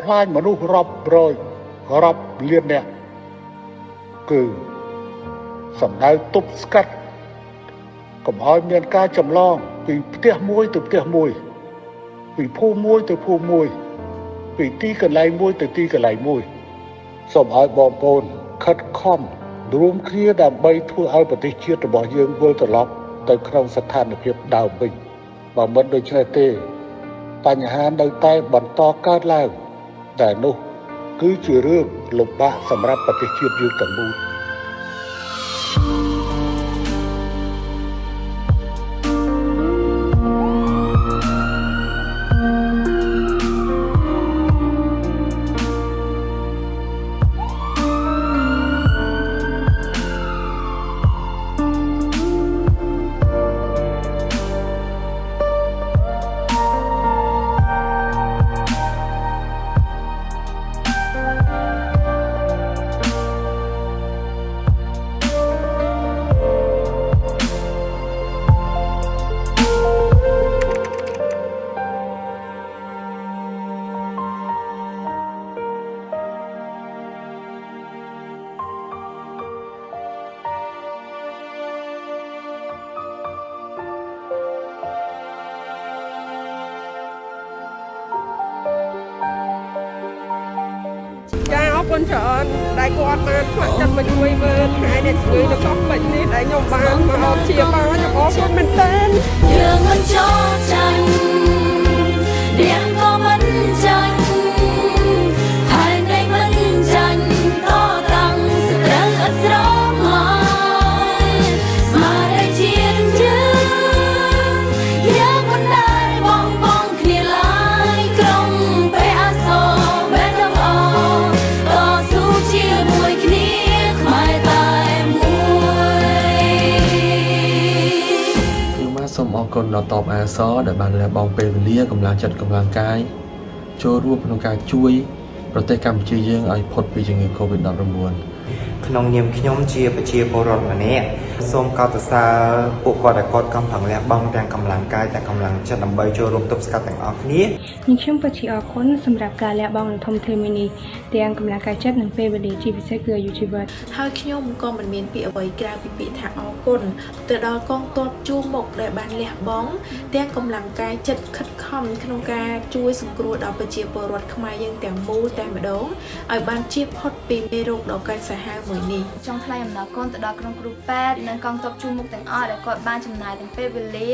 ផ្លាញមនុស្សរាប់រយរាប់លាននាក់គឺសំដៅទប់ស្កាត់កុំឲ្យមានការចម្លងពីផ្ទះមួយទៅផ្ទះមួយពីភូមិមួយទៅភូមិមួយពីទីកន្លែងមួយទៅទីកន្លែងមួយសូមឲ្យបងប្អូនខិតខំរួមគ្នាដើម្បីធ្វើឲ្យប្រទេសជាតិរបស់យើងវិលត្រឡប់ទៅក្នុងស្ថានភាពដើមវិញបើមិនដូច្នេះទេបញ្ហានៅតែបន្តកើតឡើងតែនោះគឺជារឿងលំបាកសម្រាប់ប្រទេសជាតិយើងទាំងមូល ចាអរគុណច្រើនដែលគាត់បានផ្លាស់ចិត្តមកជួយមើលថ្ងៃដែលជួយនៅកោះពេជ្រនេះដែលខ្ញុំបានមកជាបានខ្ញុំអរគុណមែនទែនយើងមិនចូលចាញ់រៀងក៏មិនចាញ់ហើយនៃមិនចាញ់តតាំងត្រូវអត់ស្រមោលស្មារតីជាតិយើងយើងមិនដែលបងបងគ្នាឡើយក្រុមពេលអសរបែបទាំងអជាមួយគ្នាខ្មែរតែមួយខ្ញុំបាទសូមអរគុណដល់តបអាសដែលបានលះបង់ពេលវេលាកម្លាំងចិត្តកម្លាំងកាយចូលរួមក្នុងការជួយប្រទេសកម្ពុជាយើងឲ្យផុតពីជំងឺ Covid-19 ក្នុងនាមខ្ញុំជាប្រជាពលរដ្ឋម្នាក់សូមកោតសរសើរពួកគាត់ដែលគាត់កំពុងលះបង់ទាំងកម្លាំងកាយទាំងកម្លាំងចិត្តដើម្បីចូលរួមទប់ស្កាត់ទាំងអស់គ្នាខ្ញុំពិតជាអរគុណសម្រាប់ការលះបង់ដ៏ធំធេងមួយនេះទាំងកម្លាំងកាយចិត្តនិងពេលវេលាជាពិសេសគឺអាយុជីវិតហើយខ្ញុំក៏មិនមានពាក្យអ្វីក្រៅពីពាក្យថាអរគុណទៅដល់កងទ័ពជួរមុខដែលបានលះបង់ទាំងកម្លាំងកាយចិត្តខិតខំក្នុងការជួយសង្គ្រោះដល់ប្រជាពលរដ្ឋខ្មែរយើងទាំងមូលតែម្ដងឲ្យបានជៀសផុតពីមេរោគដ៏កាចសាហាវមួយនេះចង់ថ្លែងអំណរគុណទៅដល់ក្រុមគ្រូពេទ្យនិងកងទ័ពជួរមុខទាំងអស់ដែលគាត់បានចំណាយទាំងពេលវេលា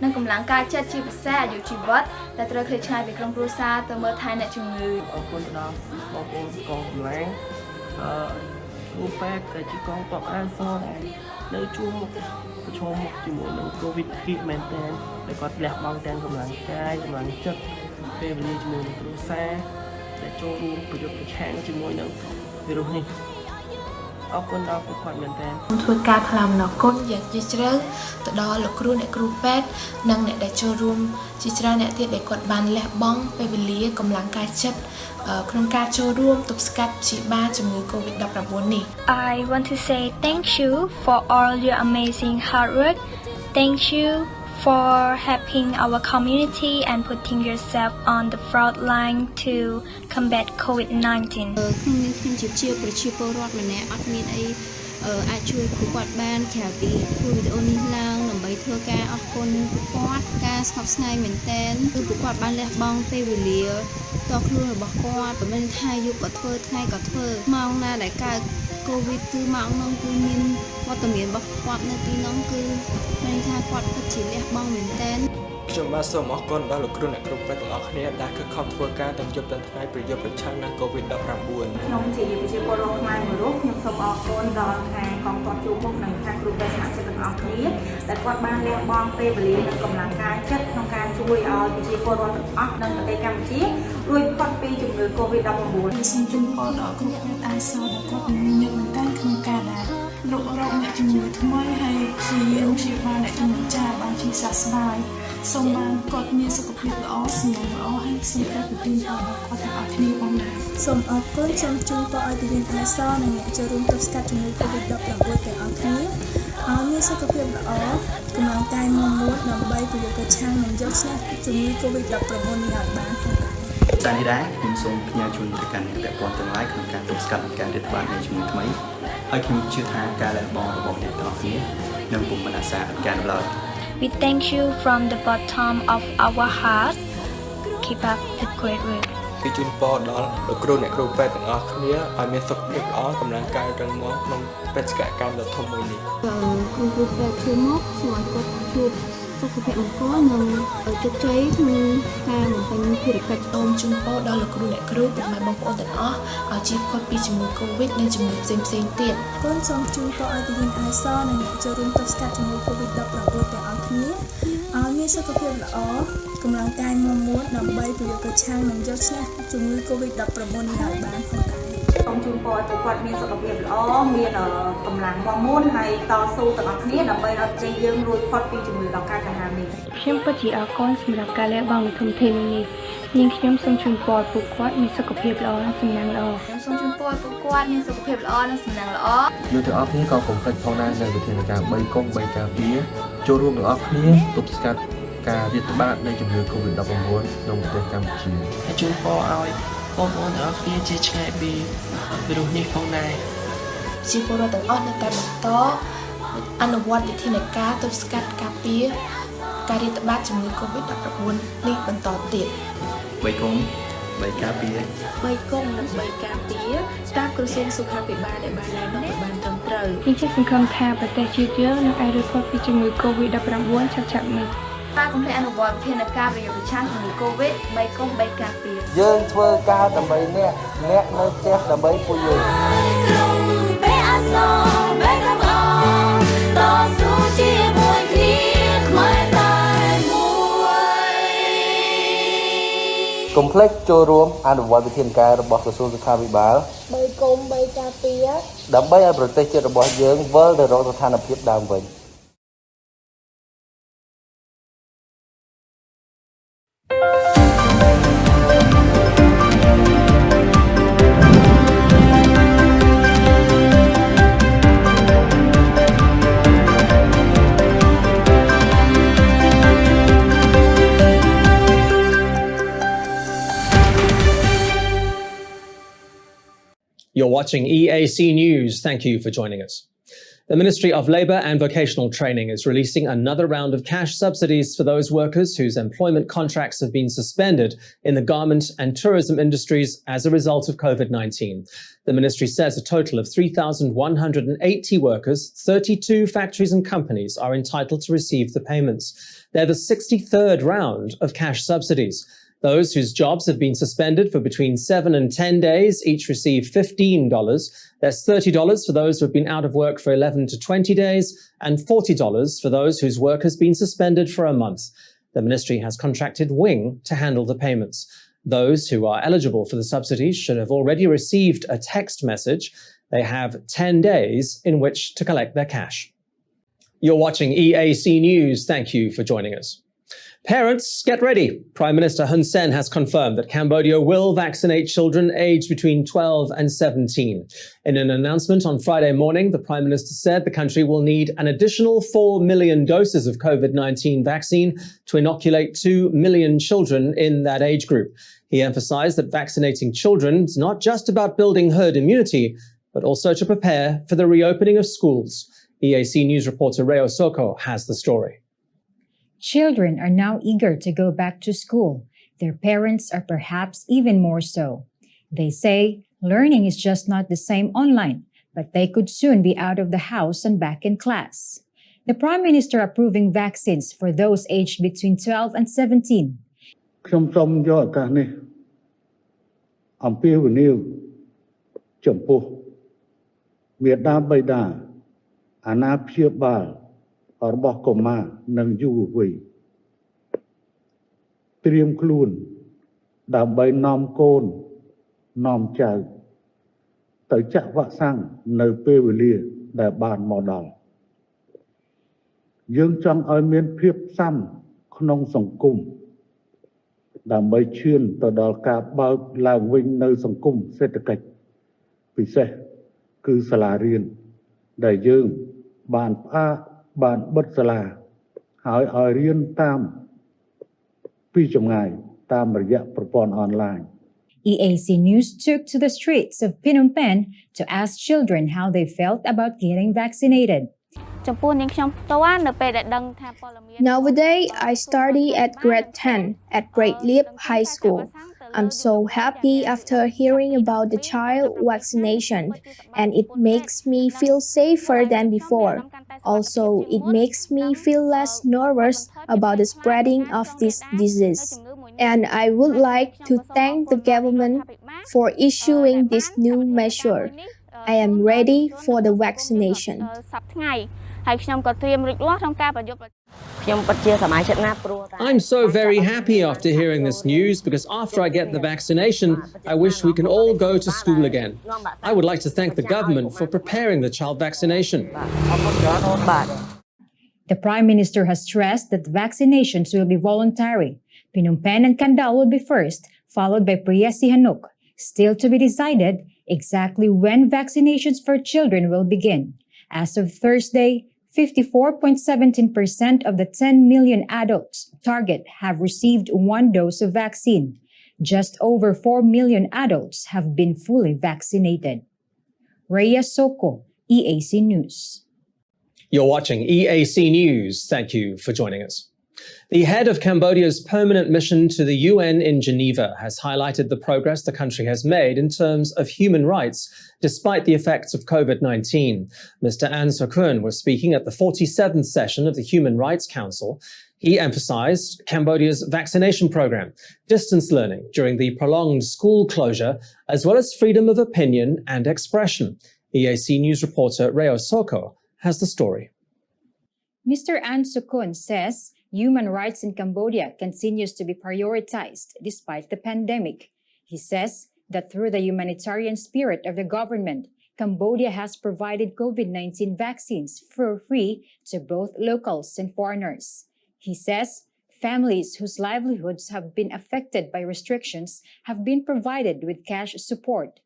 និងកម្លាំងកាយចិត្តជាពិសេសអាយុជីវិតដែលត្រូវឃ្លាតឆ្ងាយពីក្រុមគ្រួសារទៅមើលថែអ្នកជំងឺអរគុណទៅដល់បងប្អូនកងកម្លាំងគ្រូពេទ្យដែលជាកងទ័ពអាសដែលនៅជួរមុខប្រឈមមុខជាមួយនឹងកូវីដភាគមែនទែនដែលគាត់លះបង់ទាំងកម្លាំងកាយកម្លាំងចិត្តពេលវេលាជាមួយនឹងគ្រួសារដែលចូលរួមប្រយុទ្ធប្រឆាំងជាមួយនឹងវីរុសនេះអរគុណដល់ពួកគាត់មែនទែនធ្វើការថ្លែងអំណរគុណយ៉ាងជ្រាលជ្រៅទៅដល់លោកគ្រូអ្នកគ្រូពេទ្យនិងអ្នកដែលចូលរួមជាច្រើនអ្នកទៀតដែលគាត់បានលះបង់ពេលវេលាកម្លាំងកាយចិត្តក្នុងការចូលរួមទប់ស្កាត់ព្យាបាលជំងឺ Covid-19 នេះ I want to say thank you for all your amazing hard work. Thank you for helping our community and putting yourself on the front line to combat COVID-19. ខ្ញុំជាប្រជាពលរដ្ឋម្នាក់អត់មានអីអាចជួយពួកគាត់បានក្រៅពីធ្វើវីដេអូនេះឡើងដើម្បីធ្វើការអរគុណពួកគាត់ការស្ងប់ស្ងាយមែនទែនគឺពួកគាត់បានលះបង់ពេលវេលាតខ្លួនរបស់គាត់មិនមែនថាយប់ក៏ធ្វើថ្ងៃក៏ធ្វើម៉ោងណាដែលកើតកូវីដគឺម៉ោងនោះគឺមានវត្តមានរបស់គាត់នៅទីនោះគឺមានថាគាត់ពិតជាលះបង់មែនទែនខ្ញុំបាទសូមអរគុណដល់លោកគ្រូអ្នកគ្រូពេទ្យទាំងអស់គ្នាដែលខិតខំធ្វើការទាំងយប់ទាំងថ្ងៃប្រយុទ្ធប្រឆាំងនឹង COVID-19 ខ្ញុំជាប្រជាពលរដ្ឋខ្មែរមួយរូបខ្ញុំសូមអរគុណដល់ខាងកងទ័ពជួរមុខនិងខាងគ្រូពេទ្យសហជីពទាំងអស់គ្នាដែលគាត់បានលះបង់ពេលវេលានិងកម្លាំងកាយចិត្តក្នុងការជួយឲ្យប្រជាពលរដ្ឋទាំងអស់នៅប្រទេសកម្ពុជារួចផុតពីជំងឺ COVID-19 សូមជូនពរដល់គ្រូពេទ្យអាសរដែលគាត់មានញឹកមែនតើក្នុងការដែលលោករកអ្នកជំងឺថ្មីហើយព្យាយាមព្យាបាលអ្នកជំងឺចាស់បានជាសះស្បើយសូមបានគាត់មានសុខភាពល្អសំណាងល្អហើយសូមប្រទានពរដល់គាត់ទាំងអស់គ្នាផងដែរសូមអរគុណសូមជូនពរឲ្យវិញ្ញាណអាសរនិងអ្នកចូលរួមទប់ស្កាត់ជំងឺ COVID-19 ទាំងអស់គ្នាឲ្យមានសុខភាពល្អកម្លាំងកាយមាំមួនដើម្បីប្រយុទ្ធប្រឆាំងនិងយកឈ្នះជំងឺ COVID-19 នេះឲ្យបានផងដែរ សារនេះដែរខ្ញុំសូមផ្ញើជូនទៅកាន់អ្នកពាក់ព័ន្ធទាំងឡាយក្នុងការទប់ស្កាត់ការរាតត្បាតនៃជំងឺថ្មីហើយខ្ញុំជឿថាការលះបង់របស់អ្នកទាំងអស់គ្នានឹងពុំបានអាសាការនៅឡើយ We thank you from the bottom of our heart. Keep up the great work. គឺជូនពរដល់លោកគ្រូអ្នកគ្រូពេទ្យទាំងអស់គ្នាឲ្យមានសុខភាពល្អកម្លាំងកាយរឹងមាំក្នុងបេសកកម្មដ៏ធំមួយនេះ គ្រូពេទ្យជួយមកសូមឲ្យគាត់ជួបសុខភាពមង្គលនិងជោគជ័យក្នុងការបំពេញភារកិច្ច សូមជូនពរដល់លោកគ្រូអ្នកគ្រូពុកម៉ែបងប្អូនទាំងអស់ឲ្យជៀសផុតពីជំងឺ Covid និងជំងឺផ្សេងៗទៀត កូនសូមជូនពរឲ្យវិញ្ញាណអាយសនិងអ្នកចូលរួមទប់ស្កាត់ជំងឺ Covid-19 ទាំងអស់គ្នាឲ្យមានសុខភាពល្អកម្លាំងកាយមាំមួនដើម្បីប្រយុទ្ធប្រឆាំងនិងយកឈ្នះជំងឺ Covid-19 នេះឲ្យបានផងដែរ សូមជូនពរឲ្យពួកគាត់មានសុខភាពល្អមានកម្លាំងមាំមួនហើយតស៊ូទាំងអស់គ្នាដើម្បីឲ្យប្រទេសយើងរួចផុតពីជំងឺដ៏កាចសាហាវនេះ ខ្ញុំពិតជាអរគុណសម្រាប់ការលះបង់នៃធនធាននេះនាងខ្ញុំសូមជូនពរពួកគាត់មានសុខភាពល្អនិងសំណាងល្អ ខ្ញុំសូមជូនពរពួកគាត់មានសុខភាពល្អនិងសំណាងល្អ យើងទាំងអស់គ្នាក៏កុំភ្លេចផងដែរនៅវិធានការ3កុំ3ការពារចូលរួមទាំងអស់គ្នាទប់ស្កាត់ការរាតត្បាតនៃជំងឺ Covid-19 ក្នុងប្រទេសកម្ពុជា ហើយជូនពរឲ្យបងប្អូនទាំងអស់គ្នាជាឆ្ងាយពីវីរុសនេះផងដែរ ជាពលរដ្ឋទាំងអស់នៅតែបន្តអនុវត្តវិធានការទប់ស្កាត់ការពារការរាតត្បាតជំងឺ Covid-19 នេះបន្តទៀត 3កុំ3ការពារ 3កុំនិង3ការពារតាមក្រសួងសុខាភិបាលដែលបានណែនាំឲ្យបានត្រឹមត្រូវខ្ញុំជឿសង្ឃឹមថាប្រទេសជាតិយើងនឹងអាចរួចផុតពីជំងឺ Covid-19 ឆាប់ៗនេះ ការកុំភ្លេចអនុវត្តវិធានការប្រយុទ្ធប្រឆាំងជំងឺ Covid 3កុំ3ការពារ យើងធ្វើការដើម្បីអ្នកនៅផ្ទះដើម្បីពួកយើង កុំភ្លេចចូលរួមអនុវត្តវិធានការរបស់ក្រសួងសុខាភិបាល 3កុំ3ការពារ ដើម្បីឲ្យប្រទេសជាតិរបស់យើងវិលទៅរកស្ថានភាពដើមវិញ You're watching EAC News. Thank you for joining us. The Ministry of Labour and Vocational Training is releasing another round of cash subsidies for those workers whose employment contracts have been suspended in the garment and tourism industries as a result of COVID-19. The ministry says a total of 3,180 workers, 32 factories and companies are entitled to receive the payments. They're the 63rd round of cash subsidies. Those whose jobs have been suspended for between 7 and 10 days each receive $15. That's $30 for those who have been out of work for 11 to 20 days and $40 for those whose work has been suspended for a month. The ministry has contracted Wing to handle the payments. Those who are eligible for the subsidies should have already received a text message. They have 10 days in which to collect their cash. You're watching EAC News. Thank you for joining us. Parents, get ready. Prime Minister Hun Sen has confirmed that Cambodia will vaccinate children aged between 12 and 17. In an announcement on Friday morning, the Prime Minister said the country will need an additional 4 million doses of COVID-19 vaccine to inoculate 2 million children in that age group. He emphasized that vaccinating children is not just about building herd immunity, but also to prepare for the reopening of schools. EAC News reporter Reo Soko has the story. Children are now eager to go back to school. Their parents are perhaps even more so. They say learning is just not the same online, but they could soon be out of the house and back in class. The Prime Minister approving vaccines for those aged between 12 and 17. ខ្ញុំសូមយកឱកាសនេះអំពាវនាវចំពោះមាតាបិតាអាណាព្យាបាលរបស់កុមារនិងយុវវ័យត្រៀមខ្លួនដើម្បីនាំកូននាំចៅទៅចាក់វ៉ាក់សាំងនៅពេលវេលាដែលបានមកដល់យើងចង់ឲ្យមានភាពស៊ាំក្នុងសង្គមដើម្បីឈានទៅដល់ការបើកឡើងវិញនៅសង្គមសេដ្ឋកិច្ចពិសេសគឺសាលារៀនដែលយើងបានផ្អាកបានបិទសាលាហើយឲ្យរៀនតាមពីចម្ងាយ តាមរយៈប្រព័ន្ធអនឡាញ EAC News took to the streets of Phnom Penh to ask children how they felt about getting vaccinated. Nowadays, I study at grade 10 at Great Leap High School. I'm so happy after hearing about the child vaccination, and it makes me feel safer than before. Also, it makes me feel less nervous about the spreading of this disease. And I would like to thank the government for issuing this new measure. I am ready for the vaccination. I'm so very happy after hearing this news because after I get the vaccination, I wish we can all go to school again. I would like to thank the government for preparing the child vaccination. The Prime Minister has stressed that vaccinations will be voluntary. Phnom Penh and Kandal will be first, followed by Priya Sihanouk. Still to be decided exactly when vaccinations for children will begin. As of Thursday, 54.17% of the 10 million adults target have received one dose of vaccine. Just over 4 million adults have been fully vaccinated. Rhea Soko, EAC News. You're watching EAC News. Thank you for joining us. The head of Cambodia's permanent mission to the UN in Geneva has highlighted the progress the country has made in terms of human rights, despite the effects of COVID-19. Mr. An Sokun was speaking at the 47th session of the Human Rights Council. He emphasized Cambodia's vaccination program, distance learning during the prolonged school closure, as well as freedom of opinion and expression. EAC News reporter Rhea Soko has the story. Mr. An Sokun says human rights in Cambodia continues to be prioritized despite the pandemic. He says that through the humanitarian spirit of the government, Cambodia has provided COVID-19 vaccines for free to both locals and foreigners. He says families whose livelihoods have been affected by restrictions have been provided with cash support.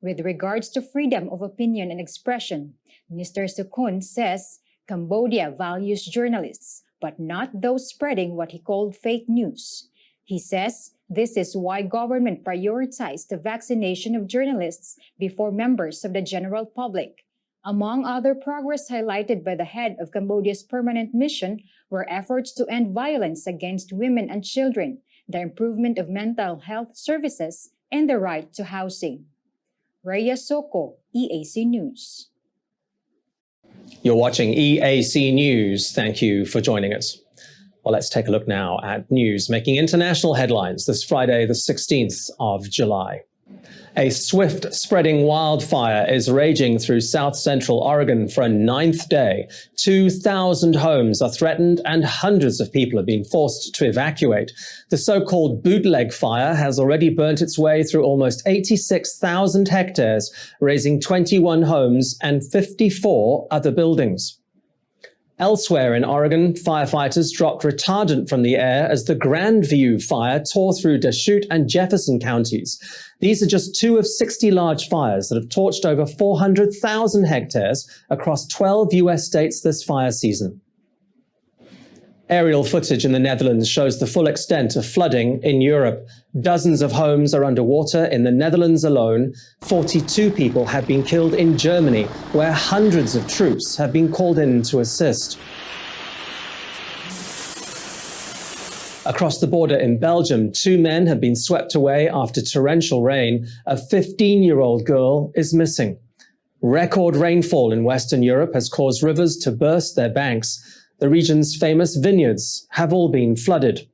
With regards to freedom of opinion and expression, Mr. Sokun says Cambodia values journalists, but not those spreading what he called fake news. He says this is why government prioritized the vaccination of journalists before members of the general public. Among other progress highlighted by the head of Cambodia's permanent mission were efforts to end violence against women and children, the improvement of mental health services, and the right to housing. Rhea Soko, EAC News. You're watching EAC News. Thank you for joining us. Well, let's take a look now at news making international headlines this Friday, the 16th of July. A swift-spreading wildfire is raging through south-central Oregon for a 9th day. 2,000 homes are threatened and hundreds of people have been forced to evacuate. The so-called bootleg fire has already burnt its way through almost 86,000 hectares, razing 21 homes and 54 other buildings. Elsewhere in Oregon, firefighters dropped retardant from the air as the Grandview fire tore through Deschutes and Jefferson counties. These are just 2 of 60 large fires that have torched over 400,000 hectares across 12 US states this fire season. Aerial footage in the Netherlands shows the full extent of flooding in Europe. Dozens of homes are underwater in the Netherlands alone. 42 people have been killed in Germany, where hundreds of troops have been called in to assist. Across the border in Belgium, 2 men have been swept away after torrential rain. A 15-year-old girl is missing. Record rainfall in Western Europe has caused rivers to burst their banks. The region's famous vineyards have all been flooded.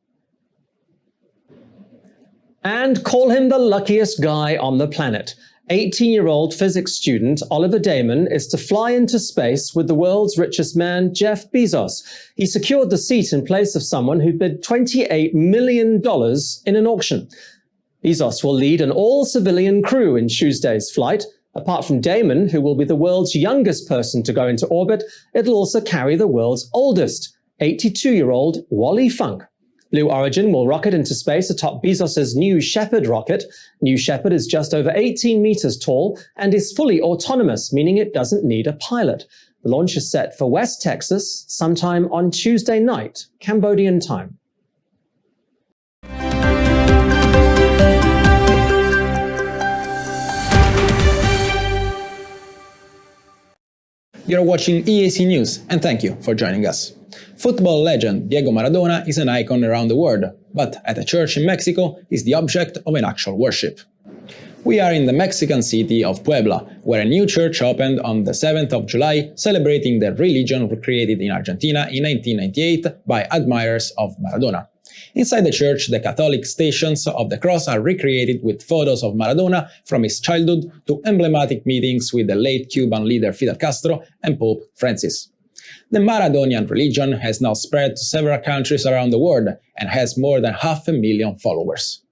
And call him the luckiest guy on the planet. 18-year-old physics student Oliver Damon is to fly into space with the world's richest man, Jeff Bezos. He secured the seat in place of someone who bid $28 million in an auction. Bezos will lead an all-civilian crew in Tuesday's flight. Apart from Damon, who will be the world's youngest person to go into orbit, it'll also carry the world's oldest, 82-year-old Wally Funk. Blue Origin will rocket into space atop Bezos's New Shepard rocket. New Shepard is just over 18 meters tall and is fully autonomous, meaning it doesn't need a pilot. The launch is set for West Texas sometime on Tuesday night, Cambodian time. You're watching EAC News, and thank you for joining us. Football legend Diego Maradona is an icon around the world, but at a church in Mexico is the object of an actual worship. We are in the Mexican city of Puebla, where a new church opened on the 7th of July, celebrating the religion recreated in Argentina in 1998 by admirers of Maradona. Inside the church, the Catholic Stations of the Cross are recreated with photos of Maradona from his childhood to emblematic meetings with the late Cuban leader Fidel Castro and Pope Francis. The Maradonian religion has now spread to several countries around the world and has more than 500,000 followers.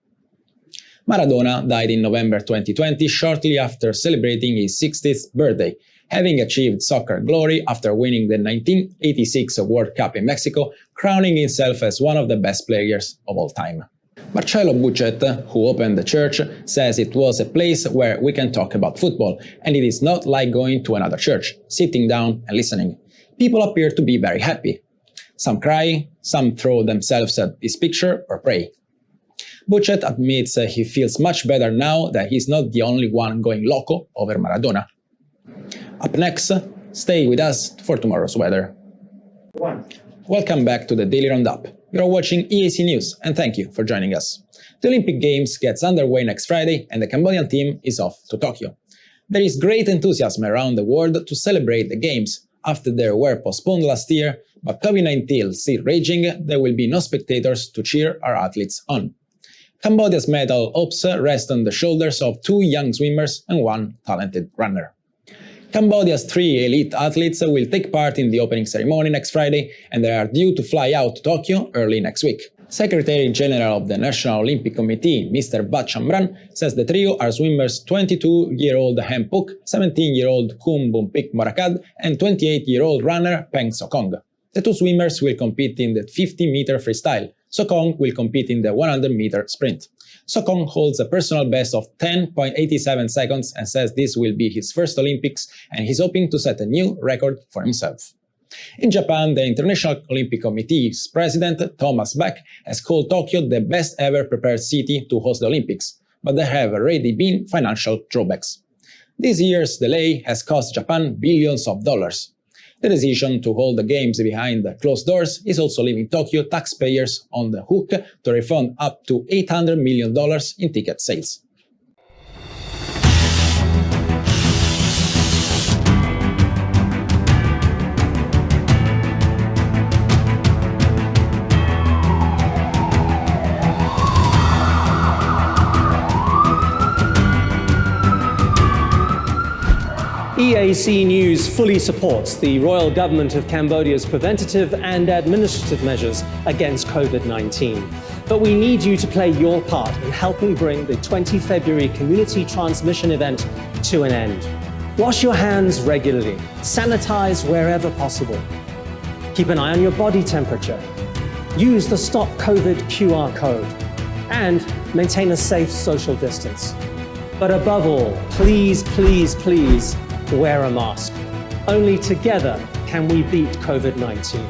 Maradona died in November 2020, shortly after celebrating his 60th birthday, having achieved soccer glory after winning the 1986 World Cup in Mexico, crowning himself as one of the best players of all time. Marcello Buchet, who opened the church, says it was a place where we can talk about football, and it is not like going to another church, sitting down and listening. People appear to be very happy. Some cry, some throw themselves at his picture or pray. Buchet admits he feels much better now that he's not the only one going loco over Maradona. Up next, stay with us for tomorrow's weather. Welcome back to the Daily Roundup. You're watching EAC News, and thank you for joining us. The Olympic Games gets underway next Friday, and the Cambodian team is off to Tokyo. There is great enthusiasm around the world to celebrate the Games. After they were postponed last year, but COVID-19 still raging, there will be no spectators to cheer our athletes on. Cambodia's medal hopes rest on the shoulders of 2 young swimmers and 1 talented runner. Cambodia's 3 elite athletes will take part in the opening ceremony next Friday, and they are due to fly out to Tokyo early next week. Secretary General of the National Olympic Committee, Mr. Bat Chamran, says the trio are swimmers 22-year-old Hem Puk, 17-year-old Kum Bumpik Morakad, and 28-year-old runner Peng Sokong. The 2 swimmers will compete in the 50-meter freestyle. Sokong will compete in the 100-meter sprint. Sokong holds a personal best of 10.87 seconds and says this will be his first Olympics, and he's hoping to set a new record for himself. In Japan, the International Olympic Committee's president, Thomas Bach, has called Tokyo the best ever prepared city to host the Olympics, but there have already been financial drawbacks. This year's delay has cost Japan billions of dollars. The decision to hold the Games behind closed doors is also leaving Tokyo taxpayers on the hook to refund up to $800 million in ticket sales. EAC News fully supports the Royal Government of Cambodia's preventative and administrative measures against COVID-19. But we need you to play your part in helping bring the 20 February community transmission event to an end. Wash your hands regularly, sanitize wherever possible. Keep an eye on your body temperature. Use the Stop COVID QR code and maintain a safe social distance. But above all, please, please, please, wear a mask. Only together can we beat COVID-19.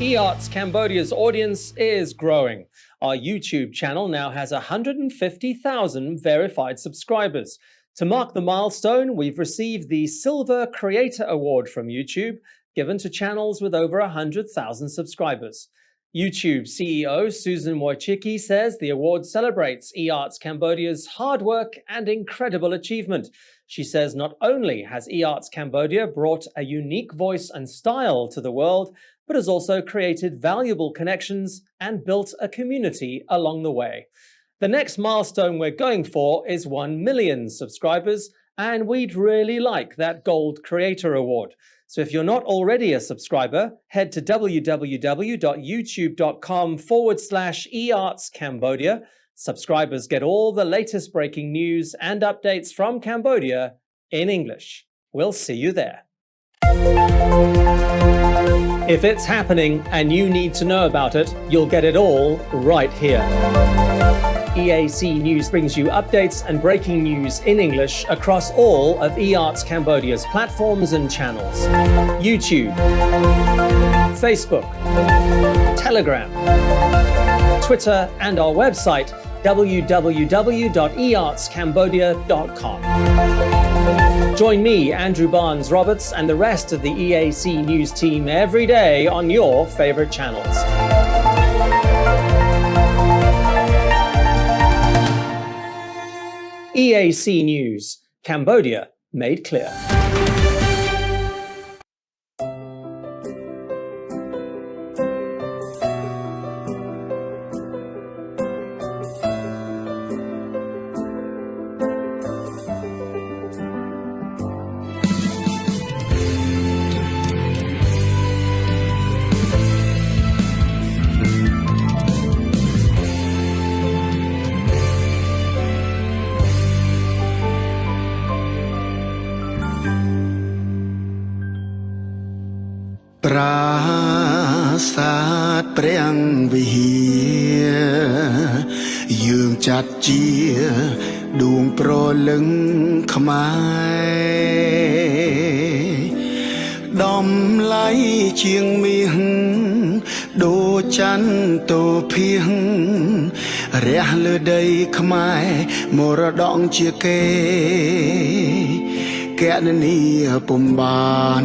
eArts Cambodia's audience is growing. Our YouTube channel now has 150,000 verified subscribers. To mark the milestone, we've received the Silver Creator Award from YouTube, given to channels with over 100,000 subscribers. YouTube CEO Susan Wojcicki says the award celebrates eArts Cambodia's hard work and incredible achievement. She says not only has eArts Cambodia brought a unique voice and style to the world, but has also created valuable connections and built a community along the way. The next milestone we're going for is 1 million subscribers, and we'd really like that Gold Creator Award. So if you're not already a subscriber, head to www.youtube.com/eArtsCambodia. Subscribers get all the latest breaking news and updates from Cambodia in English. We'll see you there. If it's happening and you need to know about it, you'll get it all right here. EAC News brings you updates and breaking news in English across all of eArts Cambodia's platforms and channels. YouTube, Facebook, Telegram, Twitter, and our website www.eartscambodia.com. Join me, Andrew Barnes-Roberts, and the rest of the EAC News team every day on your favorite channels. EAC News, Cambodia made clear. Prasat Priang Vihia Dương chặt chia Đuông pro lưng khmai Đom lấy chiêng miếng Đô chăn tô phiêng Rẽ lơ đây khmai Mô ra đọng chia kê Kẻ ni bùm bàn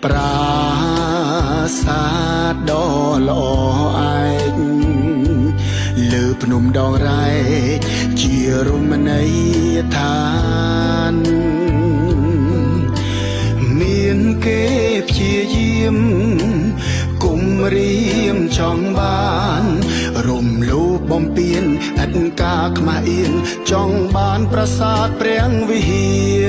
ប្រាសាទដ៏ល្អឯកលើភ្នំដងរែកជារមណីយដ្ឋានមានគេព្យាយាមគុំរៀមចង់បានរំលោភបំពានអត្តការខ្មាស់អៀនចង់បានប្រាសាទព្រះវិហារ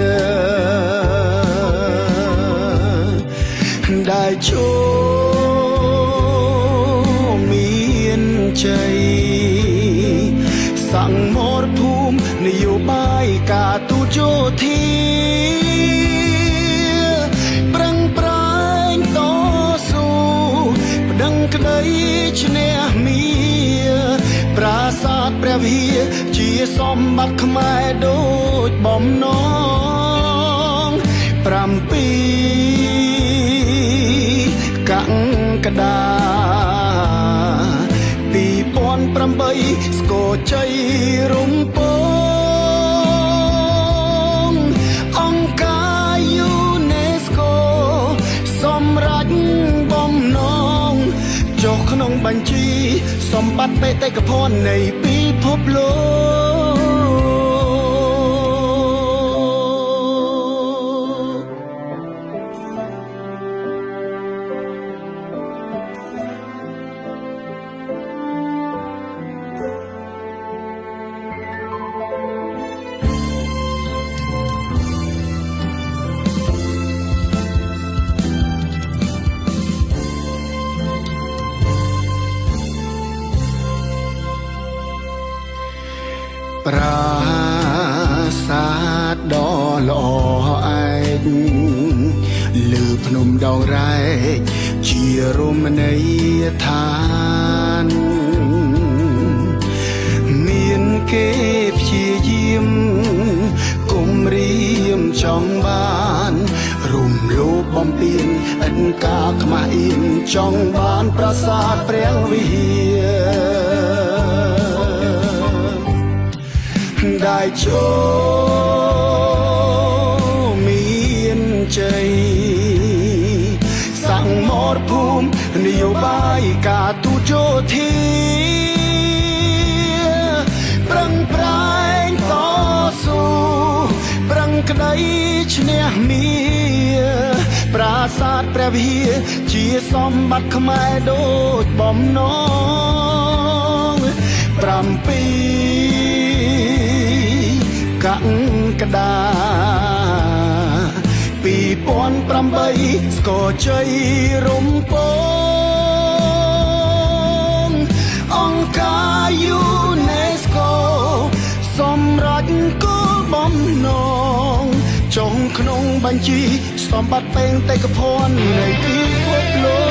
đại chỗ miền Tây sang mor phum niu bai cả tu cho thi prang prang to su đăng cây chne mía prasatព្រះវិហារជាសម្បត្តិខ្មែរដូចបំណង កង្កដា2008ស្គរជ័យរំពងអង្គការយូណេស្កូសម្រាប់បំណងចុះក្នុងបញ្ជីសម្បត្តិបេតិកភណ្ឌនៃពិភពលោក ប្រាសាទដ៏ល្អឯកលើភ្នំដងរែកជារមណីយដ្ឋានមានគេព្យាយាមគុំរៀមចង់បានរំលោភបំពានអត្តការខ្មាស់អៀនចង់បានប្រាសាទព្រះវិហារ đại chỗ miền Tây sang mor phum niu bai cả tu cho thi prang prang to su prang cây chne mía ប្រាសាទព្រះវិហារជាសម្បត្តិខ្មែរដូចបំណង កង្កដា2008ស្គរជ័យរំពងអង្គការយូណេស្កូសម្រាប់គោលបំណងចុះក្នុងបញ្ជីសម្បត្តិបេតិកភណ្ឌនៃពិភពលោក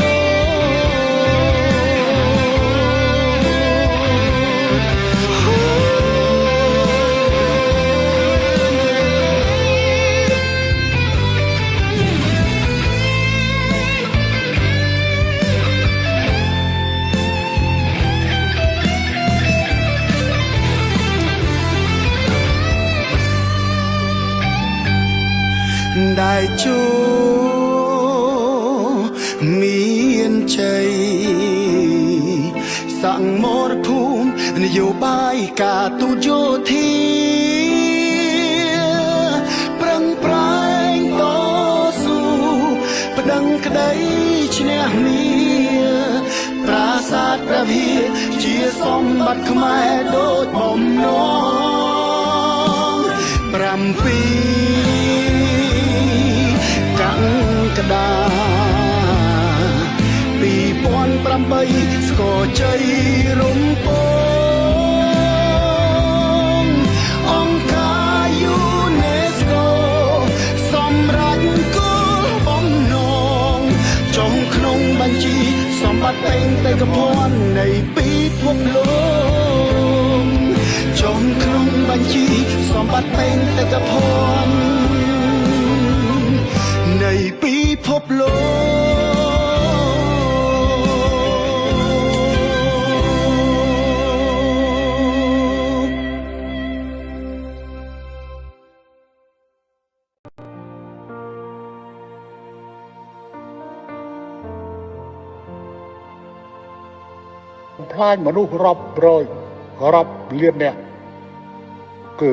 ដែលជួមានជ័យសាំងមរភូមិនយោបាយការទូតយោធាប្រឹងប្រែងតស៊ូប្តឹងក្តីឈ្នះមាប្រាសាទព្រះវិហារជាសម្បត្តិខ្មែរដូចបំណង7កក្កដា2008ស្គរជ័យរំពងអង្គការយូណេស្កូសម្រាប់គោលបំណងចុងក្នុងបញ្ជីសម្បត្តិបេតិកភណ្ឌនៃពិភពលោកចុងក្នុងបញ្ជីសម្បត្តិបេតិកភណ្ឌនៃពិភពលោកផ្លាញមនុស្សរាប់លានអ្នកគឺ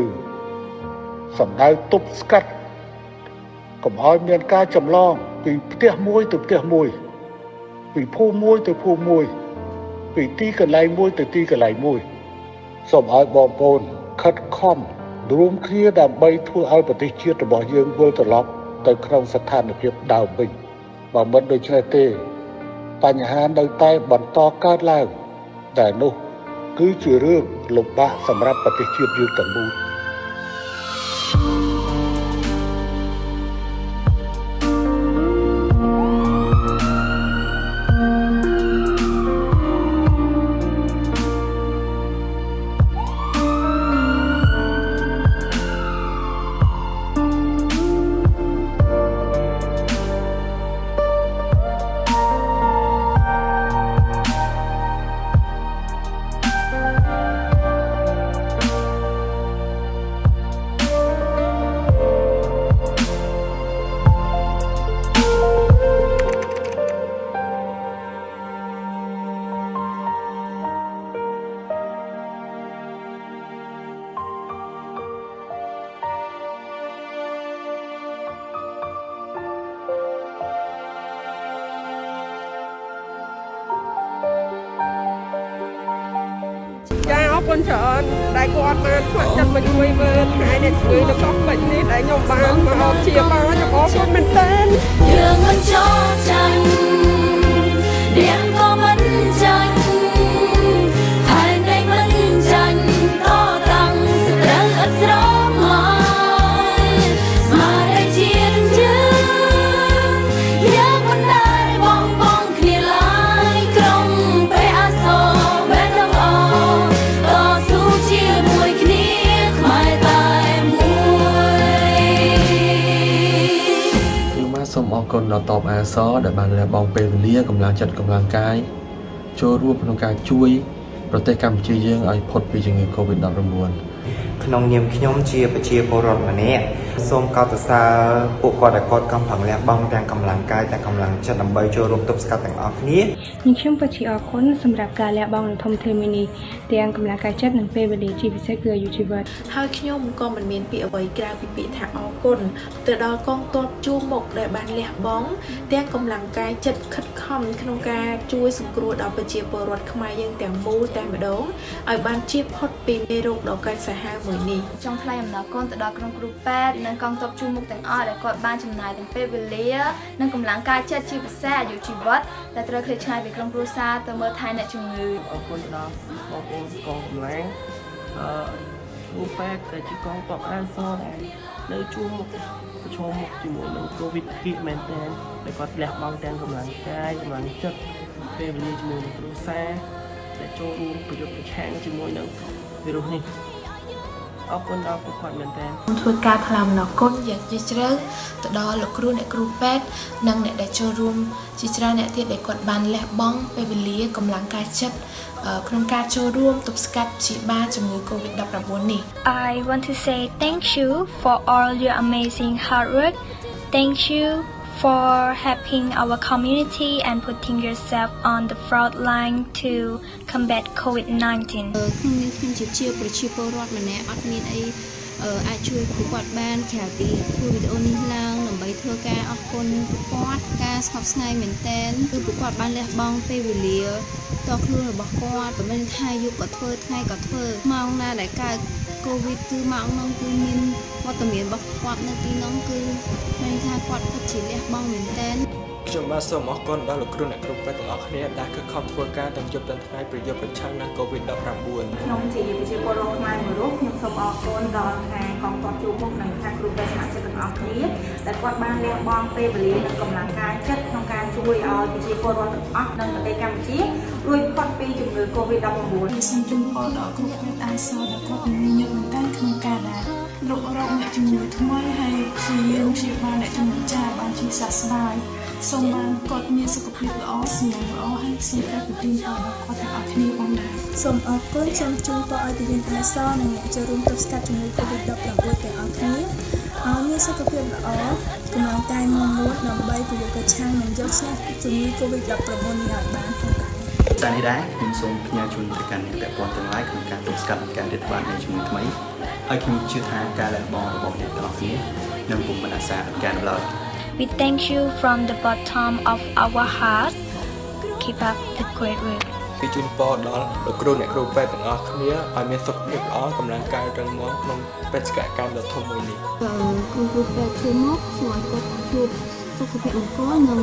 សំដៅទប់ស្កាត់កុំឲ្យមានការចម្លងពីផ្ទះមួយទៅផ្ទះមួយពីភូមិមួយទៅភូមិមួយពីទីកន្លែងមួយទៅទីកន្លែងមួយសូមឲ្យបងប្អូនខិតខំរួមគ្នាដើម្បីធ្វើឲ្យប្រទេសជាតិរបស់យើងវិលត្រឡប់ទៅក្នុងស្ថានភាពដើមវិញបើមិនដូច្នេះទេបញ្ហានៅតែបន្តកើតឡើងតែនោះគឺជារឿងលំបាកសម្រាប់ប្រទេសជាតិយើងទាំងមូល ចាអរគុណច្រើនដែលគាត់បានស្ម័គ្រចិត្តមកជួយមើលថ្ងៃអ្នកជួយនៅកោះពេជ្រនេះដែលខ្ញុំបានមកជាបាលខ្ញុំអរគុណមែនទែនយើងមិនចោលចាញ់រៀងក៏មិនចាញ់ហើយនៃមិនចាញ់ក៏តាំងត្រូវអត់ស្រមហើយស្មារតីជាតិយើងយើងមិនដែលបងគ្នាឡើយក្រុមពេលអាសរបែបទាំងអសូមអរគុណដល់តបអាសដែលបានលះបង់ពេលវេលាកម្លាំងចិត្តកម្លាំងកាយចូលរួមក្នុងការជួយប្រទេសកម្ពុជាយើងឲ្យផុតពីជំងឺ Covid-19 ក្នុងនាមខ្ញុំជាប្រជាពលរដ្ឋម្នាក់សូមកោតសរសើរពួកគាត់ដែលគាត់កំពុងលះបង់ទាំងកម្លាំងកាយទាំងកម្លាំងចិត្តដើម្បីចូលរួមទប់ស្កាត់ទាំងអស់គ្នាខ្ញុំពិតជាអរគុណសម្រាប់ការលះបង់ដ៏ធំធេងមួយនេះទាំងកម្លាំងកាយចិត្តនិងពេលវេលាជាពិសេសគឺអាយុជីវិតហើយខ្ញុំក៏មិនមានពាក្យអ្វីក្រៅពីពាក្យថាអរគុណទៅដល់កងទ័ពជួរមុខដែលបានលះបង់ទាំងកម្លាំងកាយចិត្តខិតខំក្នុងការជួយសង្គ្រោះដល់ប្រជាពលរដ្ឋខ្មែរយើងទាំងមូលតែម្ដងឲ្យបានជៀសផុតពីមេរោគដ៏កាចសាហាវមួយនេះចង់ថ្លែងអំណរគុណទៅដល់ក្រុមគ្រូពេទ្យនិងកងទ័ពជួរមុខទាំងអស់ដែលគាត់បានចំណាយទាំងពេលវេលានិងកម្លាំងកាយចិត្តជាពិសេសអាយុជីវិតដែលត្រូវឃ្លាតឆ្ងាយពីក្រុមគ្រួសារទៅមើលថែអ្នកជំងឺអរគុណដល់បងប្អូនកងកម្លាំងគ្រូពេទ្យដែលជាកងទ័ពអាសដែលនៅជួរមុខប្រឈមមុខជាមួយនឹង COVID គីមែនទែនដែលគាត់លះបង់ទាំងកម្លាំងកាយកម្លាំងចិត្តពេលវេលាជាមួយនឹងគ្រួសារដែលចូលរួមប្រយុទ្ធប្រឆាំងជាមួយនឹងវីរុសនេះអរគុណដល់ពួកគាត់មែនទែនធ្វើការថ្លែងអំណរគុណយ៉ាងជ្រាលជ្រៅទៅដល់លោកគ្រូអ្នកគ្រូពេទ្យនិងអ្នកដែលចូលរួមជាច្រើនអ្នកទៀតដែលគាត់បានលះបង់ពេលវេលាកម្លាំងកាយចិត្តក្នុងការចូលរួមទប់ស្កាត់ព្យាបាលជំងឺ COVID-19 នេះ I want to say thank you for all your amazing hard work. thank you for helping our community and putting yourself on the front line to combat COVID-19. ខ្ញុំជាប្រជាពលរដ្ឋម្នាក់អត់មានអីអាចជួយពួកគាត់បានក្រៅពីធ្វើវីដេអូនេះឡើងដើម្បីធ្វើការអរគុណពួកគាត់ការស្ងប់ស្ងាយមែនទែនគឺពួកគាត់បានលះបង់ពេលវេលាតខ្លួនរបស់គាត់មិនមែនថាយប់ក៏ធ្វើថ្ងៃក៏ធ្វើម៉ោងណាដែលកើតកូវីដគឺម៉ោងនោះគឺមានវត្តមានរបស់គាត់នៅទីនោះគឺមានថាគាត់ពិតជាលះបង់មែនទែន ខ្ញុំបាទសូមអរគុណដល់លោកគ្រូអ្នកគ្រូពេទ្យទាំងអស់គ្នាដែលខិតខំធ្វើការទាំងយប់ទាំងថ្ងៃប្រយុទ្ធប្រឆាំងនឹង COVID-19 ខ្ញុំជាប្រជាពលរដ្ឋខ្មែរមួយរូបខ្ញុំសូមអរគុណដល់ខាងកងទ័ពជួរមុខនិងខាងគ្រូពេទ្យស្ម័គ្រចិត្តទាំងអស់គ្នាដែលគាត់បានលះបង់ពេលវេលានិងកម្លាំងកាយចិត្តក្នុងការជួយឲ្យប្រជាពលរដ្ឋទាំងអស់នៅប្រទេសកម្ពុជារួចផុតពីជំងឺ COVID-19 សូមជូនពរដល់គ្រូពេទ្យអាយសដែលគាត់មានញឹកមែនតើក្នុងការដែលរករកអ្នកជំងឺថ្មីហើយព្យាយាមព្យាបាលអ្នកជំងឺចាស់បានជាសះស្បើយសូមបានគាត់មានសុខភាពល្អសំណាងល្អហើយសូមព្រះប្រទានពរដល់គាត់ទាំងអស់គ្នាផងដែរសូមអរគុណសូមជូនពរឲ្យទាហានអាយសនិងអ្នកចូលរួមទប់ស្កាត់ជំងឺ COVID-19 ទាំងអស់គ្នាឲ្យមានសុខភាពល្អកម្លាំងកាយមាំមួនដើម្បីប្រយុទ្ធប្រឆាំងនិងយកឈ្នះជំងឺ COVID-19 នេះឲ្យបានផងដែរ សារនេះដែរខ្ញុំសូមផ្ញើជូនទៅកាន់អ្នកពាក់ព័ន្ធទាំងឡាយក្នុងការទប់ស្កាត់ការរាតត្បាតនៃជំងឺថ្មីហើយខ្ញុំជឿថាការលះបង់របស់អ្នកទាំងអស់គ្នានឹងពុំមានអាសាការឡើយ We thank you from the bottom of our heart. Keep up the great work. ពីជូនពរដល់លោកគ្រូអ្នកគ្រូពេទ្យទាំងអស់គ្នាឲ្យមានសុខភាពល្អកម្លាំងកាយរឹងមាំក្នុងបេសកកម្មដ៏ធំមួយនេះ គ្រូពេទ្យជួយមកសូមឲ្យគាត់ជួបសុខភាពល្អនិង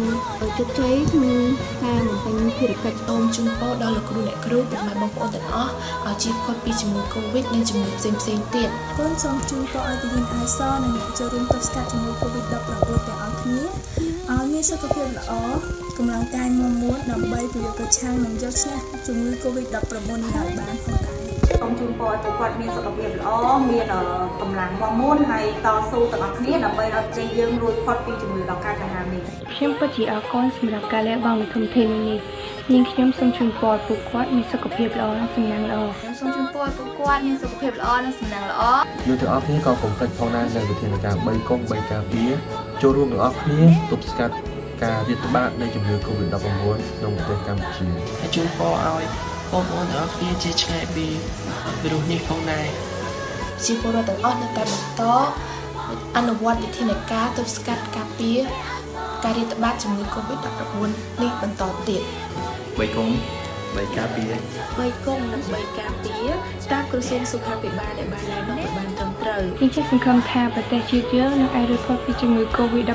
ជោគជ័យក្នុងការបំពេញភារកិច្ច សូមជូនពរដល់លោកគ្រូអ្នកគ្រូពុកម៉ែបងប្អូនទាំងអស់ឲ្យជៀសផុតពីជំងឺ COVID និងជំងឺផ្សេងៗទៀត គុណសូមជូនពរឲ្យទាហានអាយសនិងអ្នកចូលរួមទប់ស្កាត់ជំងឺ COVID-19 ទាំងអស់គ្នាឲ្យមានសុខភាពល្អកម្លាំងកាយមាំមួនដើម្បីប្រយុទ្ធប្រឆាំងនិងយកឈ្នះជំងឺ COVID-19 នេះឲ្យបានផងដែរ សូមជូនពរឲ្យពួកគាត់មានសុខភាពល្អមានកម្លាំងមាំមួនហើយតស៊ូទាំងអស់គ្នាដើម្បីឲ្យប្រទេសយើងរួចផុតពីជំងឺដ៏កាចសាហាវនេះ ខ្ញុំពិតជាអរគុណសម្រាប់ការលះបង់នៃធនធាននេះនាងខ្ញុំសូមជូនពរពួកគាត់មានសុខភាពល្អនិងសំណាងល្អ ខ្ញុំសូមជូនពរឲ្យពួកគាត់មានសុខភាពល្អនិងសំណាងល្អ យើងទាំងអស់គ្នាក៏កុំភ្លេចផងដែរនៅវិធានការ3កុំ3ការពារចូលរួមទាំងអស់គ្នាទប់ស្កាត់ការរាតត្បាតនៃជំងឺ COVID-19 ក្នុងប្រទេសកម្ពុជា ហើយជូនពរឲ្យបងប្អូនទាំងអស់គ្នាជាឆ្ងាយពីវីរុសនេះផងដែរ ជាពលរដ្ឋទាំងអស់នៅតែបន្តអនុវត្តវិធានការទប់ស្កាត់ការពារការរាតត្បាតជំងឺ COVID-19 នេះបន្តទៀត 3កុំ3ការពារ 3កុំនិង3ការពារតាមក្រសួងសុខាភិបាលដែលបានណែនាំឲ្យបានត្រឹមត្រូវខ្ញុំជឿសង្ឃឹមថាប្រទេសជាតិយើងនឹងអាចរួចផុតពីជំងឺ COVID-19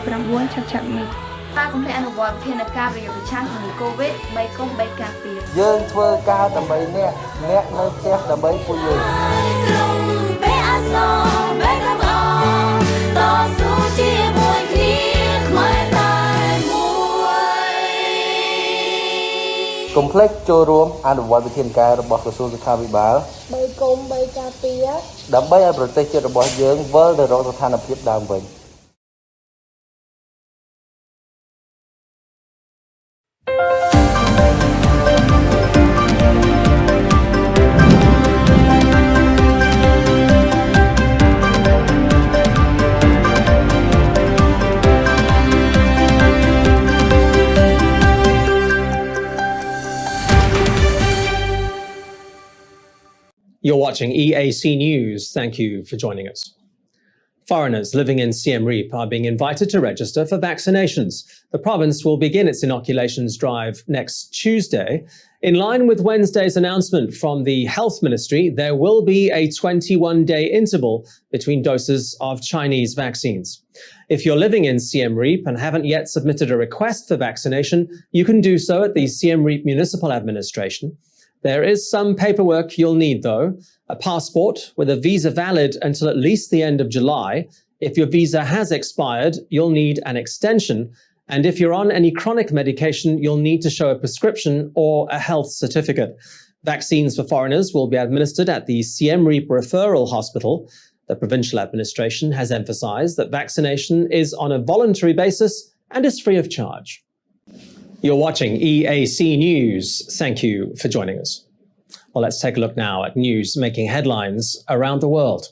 ឆាប់ៗនេះ ការកុំភ្លេចអនុវត្តវិធានការប្រយុទ្ធប្រឆាំងជំងឺ COVID 3កុំ3ការពារ យើងធ្វើការដើម្បីអ្នកនៅផ្ទះដើម្បីពួកយើង កុំភ្លេចចូលរួមអនុវត្តវិធានការរបស់ក្រសួងសុខាភិបាល 3កុំ3ការពារ ដើម្បីឲ្យប្រទេសជាតិរបស់យើងវិលទៅរកស្ថានភាពដើមវិញ You're watching EAC News. Thank you for joining us. Foreigners living in Siem Reap are being invited to register for vaccinations. The province will begin its inoculations drive next Tuesday. In line with Wednesday's announcement from the Health Ministry, there will be a 21-day interval between doses of Chinese vaccines. If you're living in Siem Reap and haven't yet submitted a request for vaccination, you can do so at the Siem Reap Municipal Administration. There is some paperwork you'll need, though. A passport with a visa valid until at least the end of July. If your visa has expired, you'll need an extension. And if you're on any chronic medication, you'll need to show a prescription or a health certificate. Vaccines for foreigners will be administered at the Siem Reap Referral Hospital. The provincial administration has emphasized that vaccination is on a voluntary basis and is free of charge. You're watching EAC News. Thank you for joining us. Well, let's take a look now at news making headlines around the world.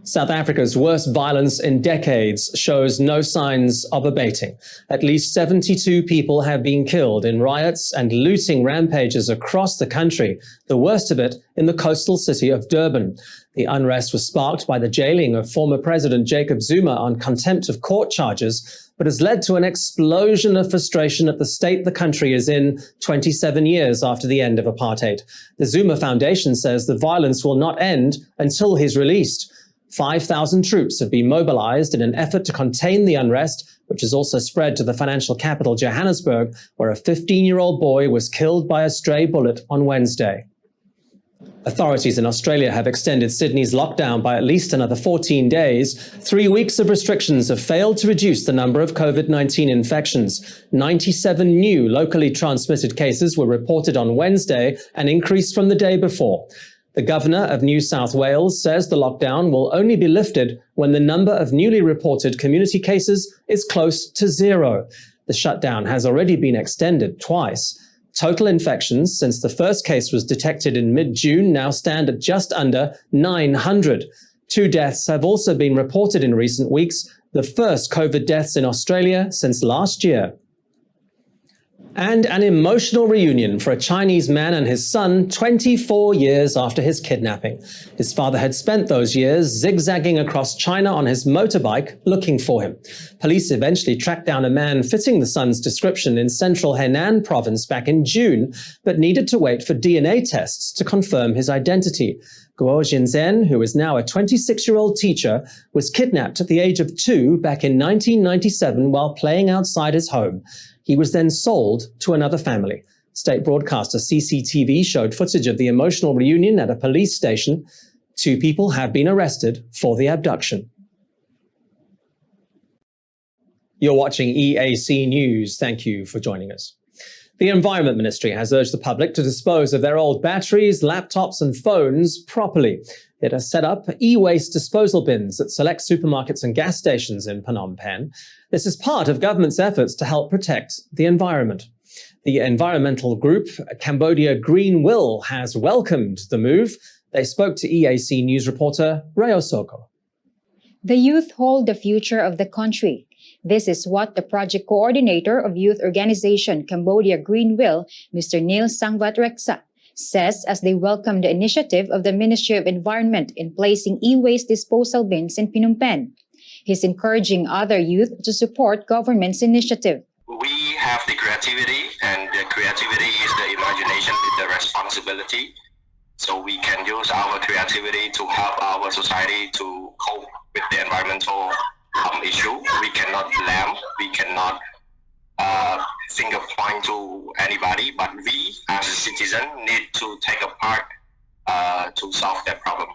South Africa's worst violence in decades shows no signs of abating. At least 72 people have been killed in riots and looting rampages across the country, the worst of it in the coastal city of Durban. The unrest was sparked by the jailing of former President Jacob Zuma on contempt of court charges, but has led to an explosion of frustration at the state the country is in 27 years after the end of apartheid. The Zuma Foundation says the violence will not end until he's released. 5,000 troops have been mobilized in an effort to contain the unrest, which has also spread to the financial capital Johannesburg, where a 15-year-old boy was killed by a stray bullet on Wednesday. Authorities in Australia have extended Sydney's lockdown by at least another 14 days. 3 weeks of restrictions have failed to reduce the number of COVID-19 infections. 97 new locally transmitted cases were reported on Wednesday, an increase from the day before. The Governor of New South Wales says the lockdown will only be lifted when the number of newly reported community cases is close to zero. The shutdown has already been extended twice. Total infections since the first case was detected in mid-June now stand at just under 900. 2 deaths have also been reported in recent weeks, the first COVID deaths in Australia since last year. And an emotional reunion for a Chinese man and his son 24 years after his kidnapping. His father had spent those years zigzagging across China on his motorbike looking for him. Police eventually tracked down a man fitting the son's description in central Henan province back in June, but needed to wait for DNA tests to confirm his identity. Guo Jinzhen, who is now a 26-year-old teacher, was kidnapped at the age of 2 back in 1997 while playing outside his home. He was then sold to another family. State broadcaster CCTV showed footage of the emotional reunion at a police station. 2 people have been arrested for the abduction. You're watching EAC News. Thank you for joining us. The Environment Ministry has urged the public to dispose of their old batteries, laptops and phones properly. It has set up e-waste disposal bins at select supermarkets and gas stations in Phnom Penh. This is part of government's efforts to help protect the environment. The environmental group Cambodia Green Will has welcomed the move. They spoke to EAC News reporter Rayo Soko. The youth hold the future of the country. This is what the project coordinator of youth organization Cambodia Green Will, Mr. Neil Sangvat Reksa, says as they welcome the initiative of the Ministry of Environment in placing e-waste disposal bins in Phnom Penh. He's encouraging other youth to support government's initiative. We have the creativity, and the creativity is the imagination, is the responsibility. So we can use our creativity to help our society to cope with the environmental issue. We cannot blame, we cannot finger point to anybody, but we as a citizen need to take a part to solve that problem.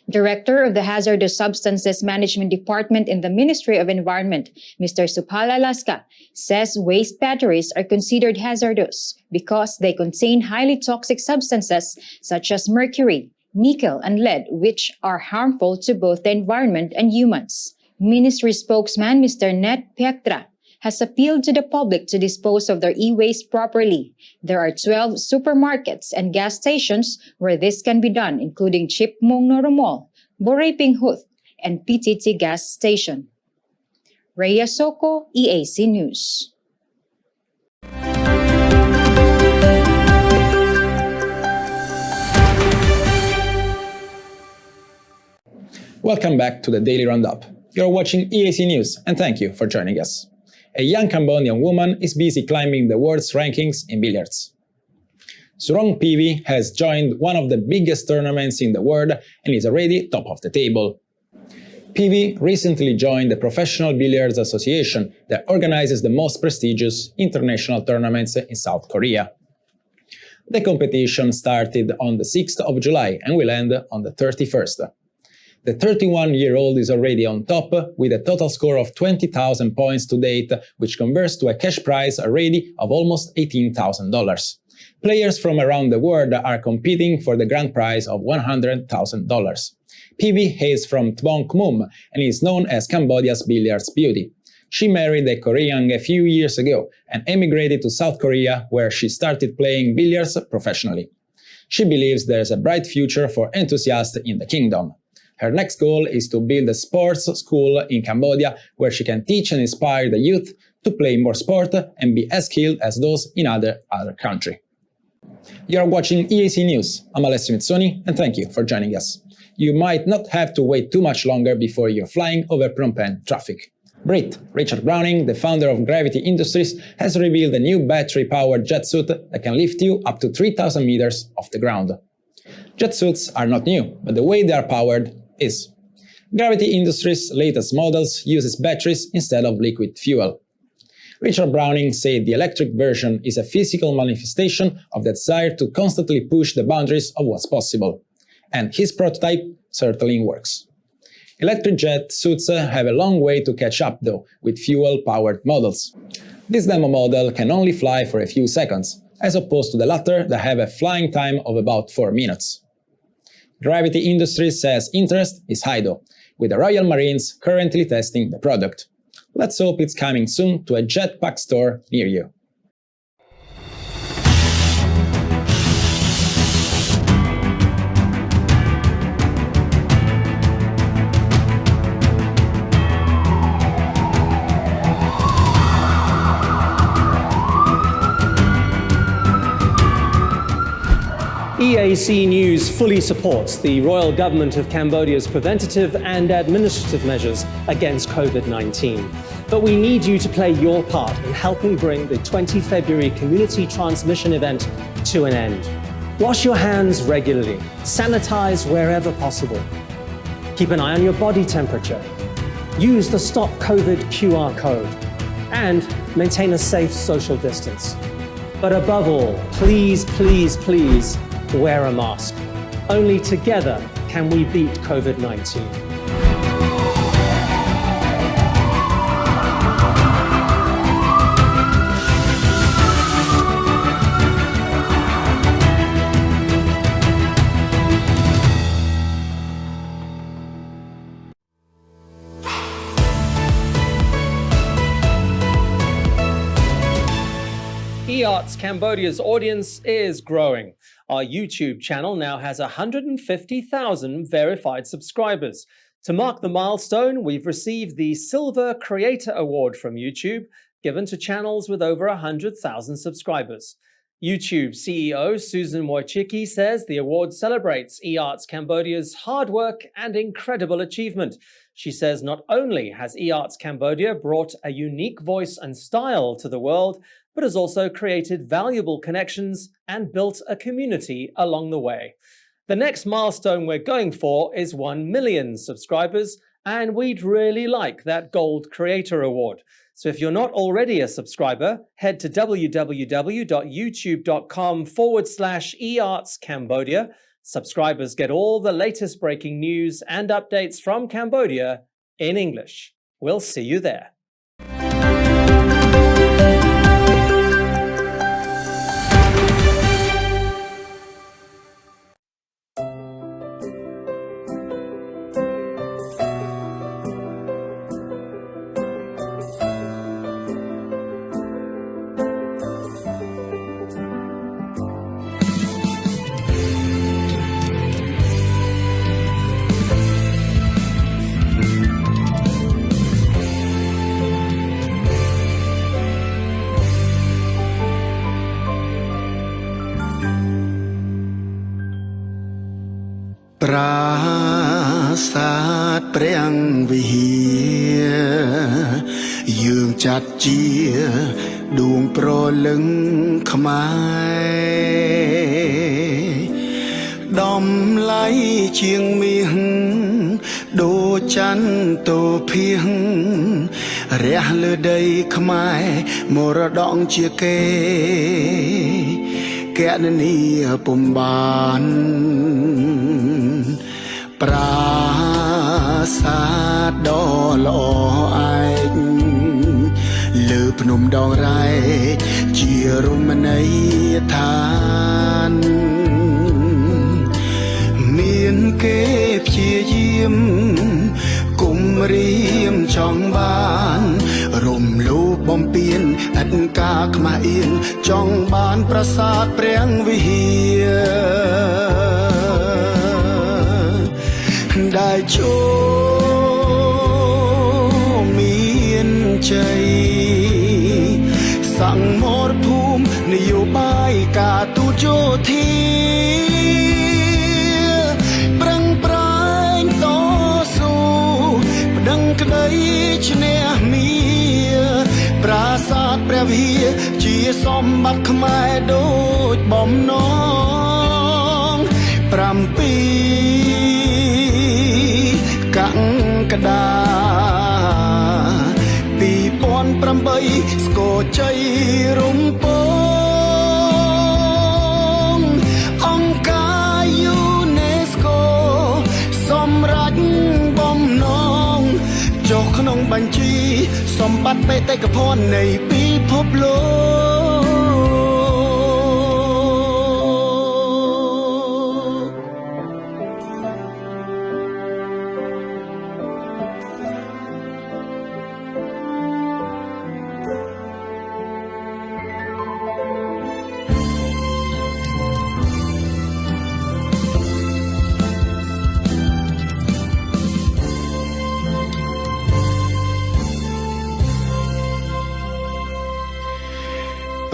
Director of the Hazardous Substances Management Department in the Ministry of Environment, Mr. Supala Laska, says waste batteries are considered hazardous because they contain highly toxic substances such as mercury, nickel, and lead, which are harmful to both the environment and humans. Ministry spokesman Mr. Net Piektra has appealed to the public to dispose of their e-waste properly. There are 12 supermarkets and gas stations where this can be done, including Chip Mong Noro Mall, Boreping Huth, and PTT gas station. Rhea Soko, EAC News. Welcome back to the Daily Roundup. You're watching EAC News, and thank you for joining us. A young Cambodian woman is busy climbing the world's rankings in billiards. Surong PV has joined one of the biggest tournaments in the world and is already top of the table. PV recently joined the Professional Billiards Association that organizes the most prestigious international tournaments in South Korea. The competition started on the 6th of July and will end on the 31st. The 31-year-old is already on top with a total score of 20,000 points to date, which converts to a cash prize already of almost $18,000. Players from around the world are competing for the grand prize of $100,000. PV hails from Tbong Khmum and is known as Cambodia's billiards beauty. She married a Korean a few years ago and emigrated to South Korea, where she started playing billiards professionally. She believes there's a bright future for enthusiasts in the kingdom. Her next goal is to build a sports school in Cambodia where she can teach and inspire the youth to play more sport and be as skilled as those in other countries. You are watching EAC News. I'm Alessio Mizzoni and thank you for joining us. You might not have to wait too much longer before you're flying over Phnom Penh traffic. Richard Browning, the founder of Gravity Industries, has revealed a new battery-powered jet suit that can lift you up to 3,000 meters off the ground. Jet suits are not new, but the way they are powered is. Gravity Industries' latest models uses batteries instead of liquid fuel. Richard Browning said the electric version is a physical manifestation of the desire to constantly push the boundaries of what's possible. And his prototype certainly works. Electric jet suits have a long way to catch up though, with fuel-powered models. This demo model can only fly for a few seconds, as opposed to the latter that have a flying time of about 4 minutes. Gravity Industries says interest is high though, with the Royal Marines currently testing the product. Let's hope it's coming soon to a jetpack store near you. EAC News fully supports the Royal Government of Cambodia's preventative and administrative measures against COVID-19. But we need you to play your part in helping bring the 20 February community transmission event to an end. Wash your hands regularly, sanitize wherever possible. Keep an eye on your body temperature. Use the Stop COVID QR code and maintain a safe social distance. But above all, please, please, please, wear a mask. Only together can we beat COVID-19. eArts Cambodia's audience is growing. Our YouTube channel now has 150,000 verified subscribers. To mark the milestone, we've received the Silver Creator Award from YouTube, given to channels with over 100,000 subscribers. YouTube CEO Susan Wojcicki says the award celebrates eArts Cambodia's hard work and incredible achievement. She says not only has eArts Cambodia brought a unique voice and style to the world, but has also created valuable connections and built a community along the way. The next milestone we're going for is 1 million subscribers, and we'd really like that Gold Creator Award. So if you're not already a subscriber, head to www.youtube.com/eArtsCambodia. Subscribers get all the latest breaking news and updates from Cambodia in English. We'll see you there. Prasat Priang Vihir Dương chặt chia Đuông pro lưng khmai Đom lấy chiêng miếng Đô chăn tô phiêng Rẽ lơ đầy khmai Mô ra đọng chia kê Kẻ ni bùm bàn ប្រាសាទដ៏ល្អឯកលើភ្នំដងរែកជារមណីយដ្ឋានមានគេព្យាយាមគុំរៀមចង់បានរំលោភបំពានឥតការខ្មាស់អៀនចង់បានប្រាសាទព្រះវិហារ ได้โชว์មានជ័យសង្មរភូមិនយោបាយការទូតយោធាប្រឹងប្រែងតស៊ូប្តឹងក្តីឈ្នះមាប្រាសាទព្រះវិហារជាសម្បត្តិខ្មែរដូចបំណង7កក្កដា2008ស្គរជ័យរំពងអង្គការយូណេស្កូសម្រាប់បំណងចុះក្នុងបញ្ជីសម្បត្តិបេតិកភណ្ឌនៃពិភពលោក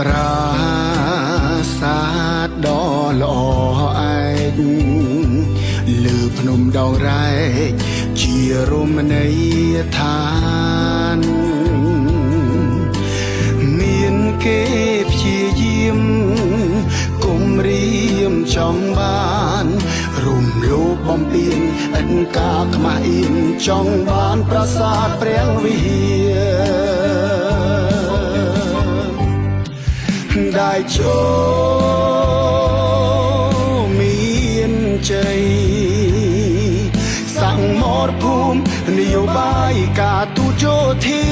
ប្រាសាទដ៏ល្អឯកលើភ្នំដងរែកជារមណីយដ្ឋានមានគេព្យាយាមគំរាមចង់បានរំលោភបំពានឥតការខ្មាស់អៀនចង់បានប្រាសាទព្រះវិហារได้โชว์មានជ័យសង្មរភូមិនយោបាយការទូតយោធា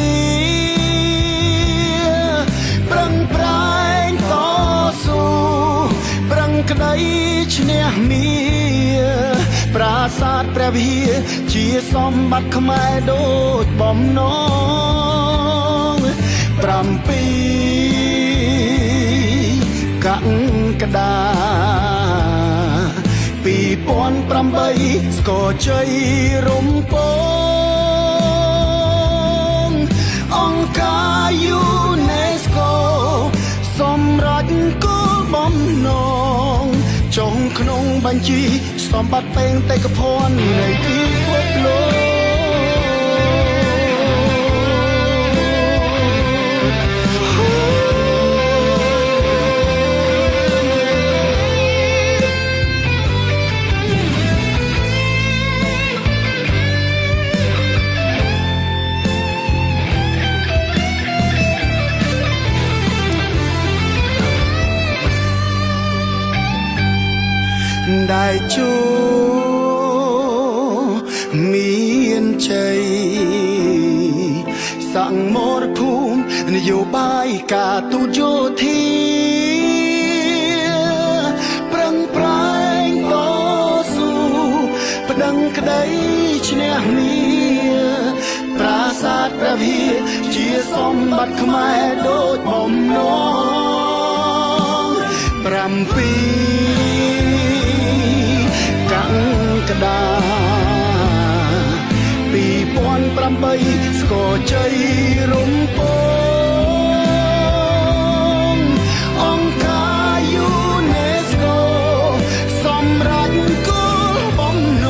ប្រឹងប្រែងតស៊ូប្រឹងក្តីឈ្នះមាប្រាសាទព្រះវិហារជាសម្បត្តិខ្មែរដូចបំណង7កក្កដា2008ស្គរជ័យរំពងអង្គការយូណេស្កូសម្រាប់គោលបំណងចុះក្នុងបញ្ជីសម្បត្តិបេតិកភណ្ឌនៃពិភពលោកได้โชว์មានជ័យសង្មរភូមិនយោបាយការទូតយោធាប្រឹងប្រែងតស៊ូប្តឹងក្តីឈ្នះមាប្រាសាទព្រះវិហារជាសម្បត្តិខ្មែរដូចបំណង7កក្កដា2008ស្គរជ័យរំពងអង្គការយូណេស្កូសម្រាប់គោលបំណ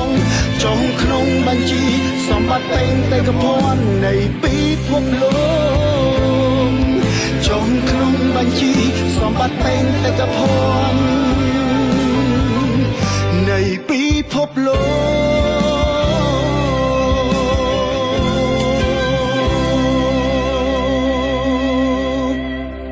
ងចុះក្នុងបញ្ជីសម្បត្តិបេតិកភណ្ឌនៃពិភពលោកចុះក្នុងបញ្ជីសម្បត្តិបេតិកភណ្ឌ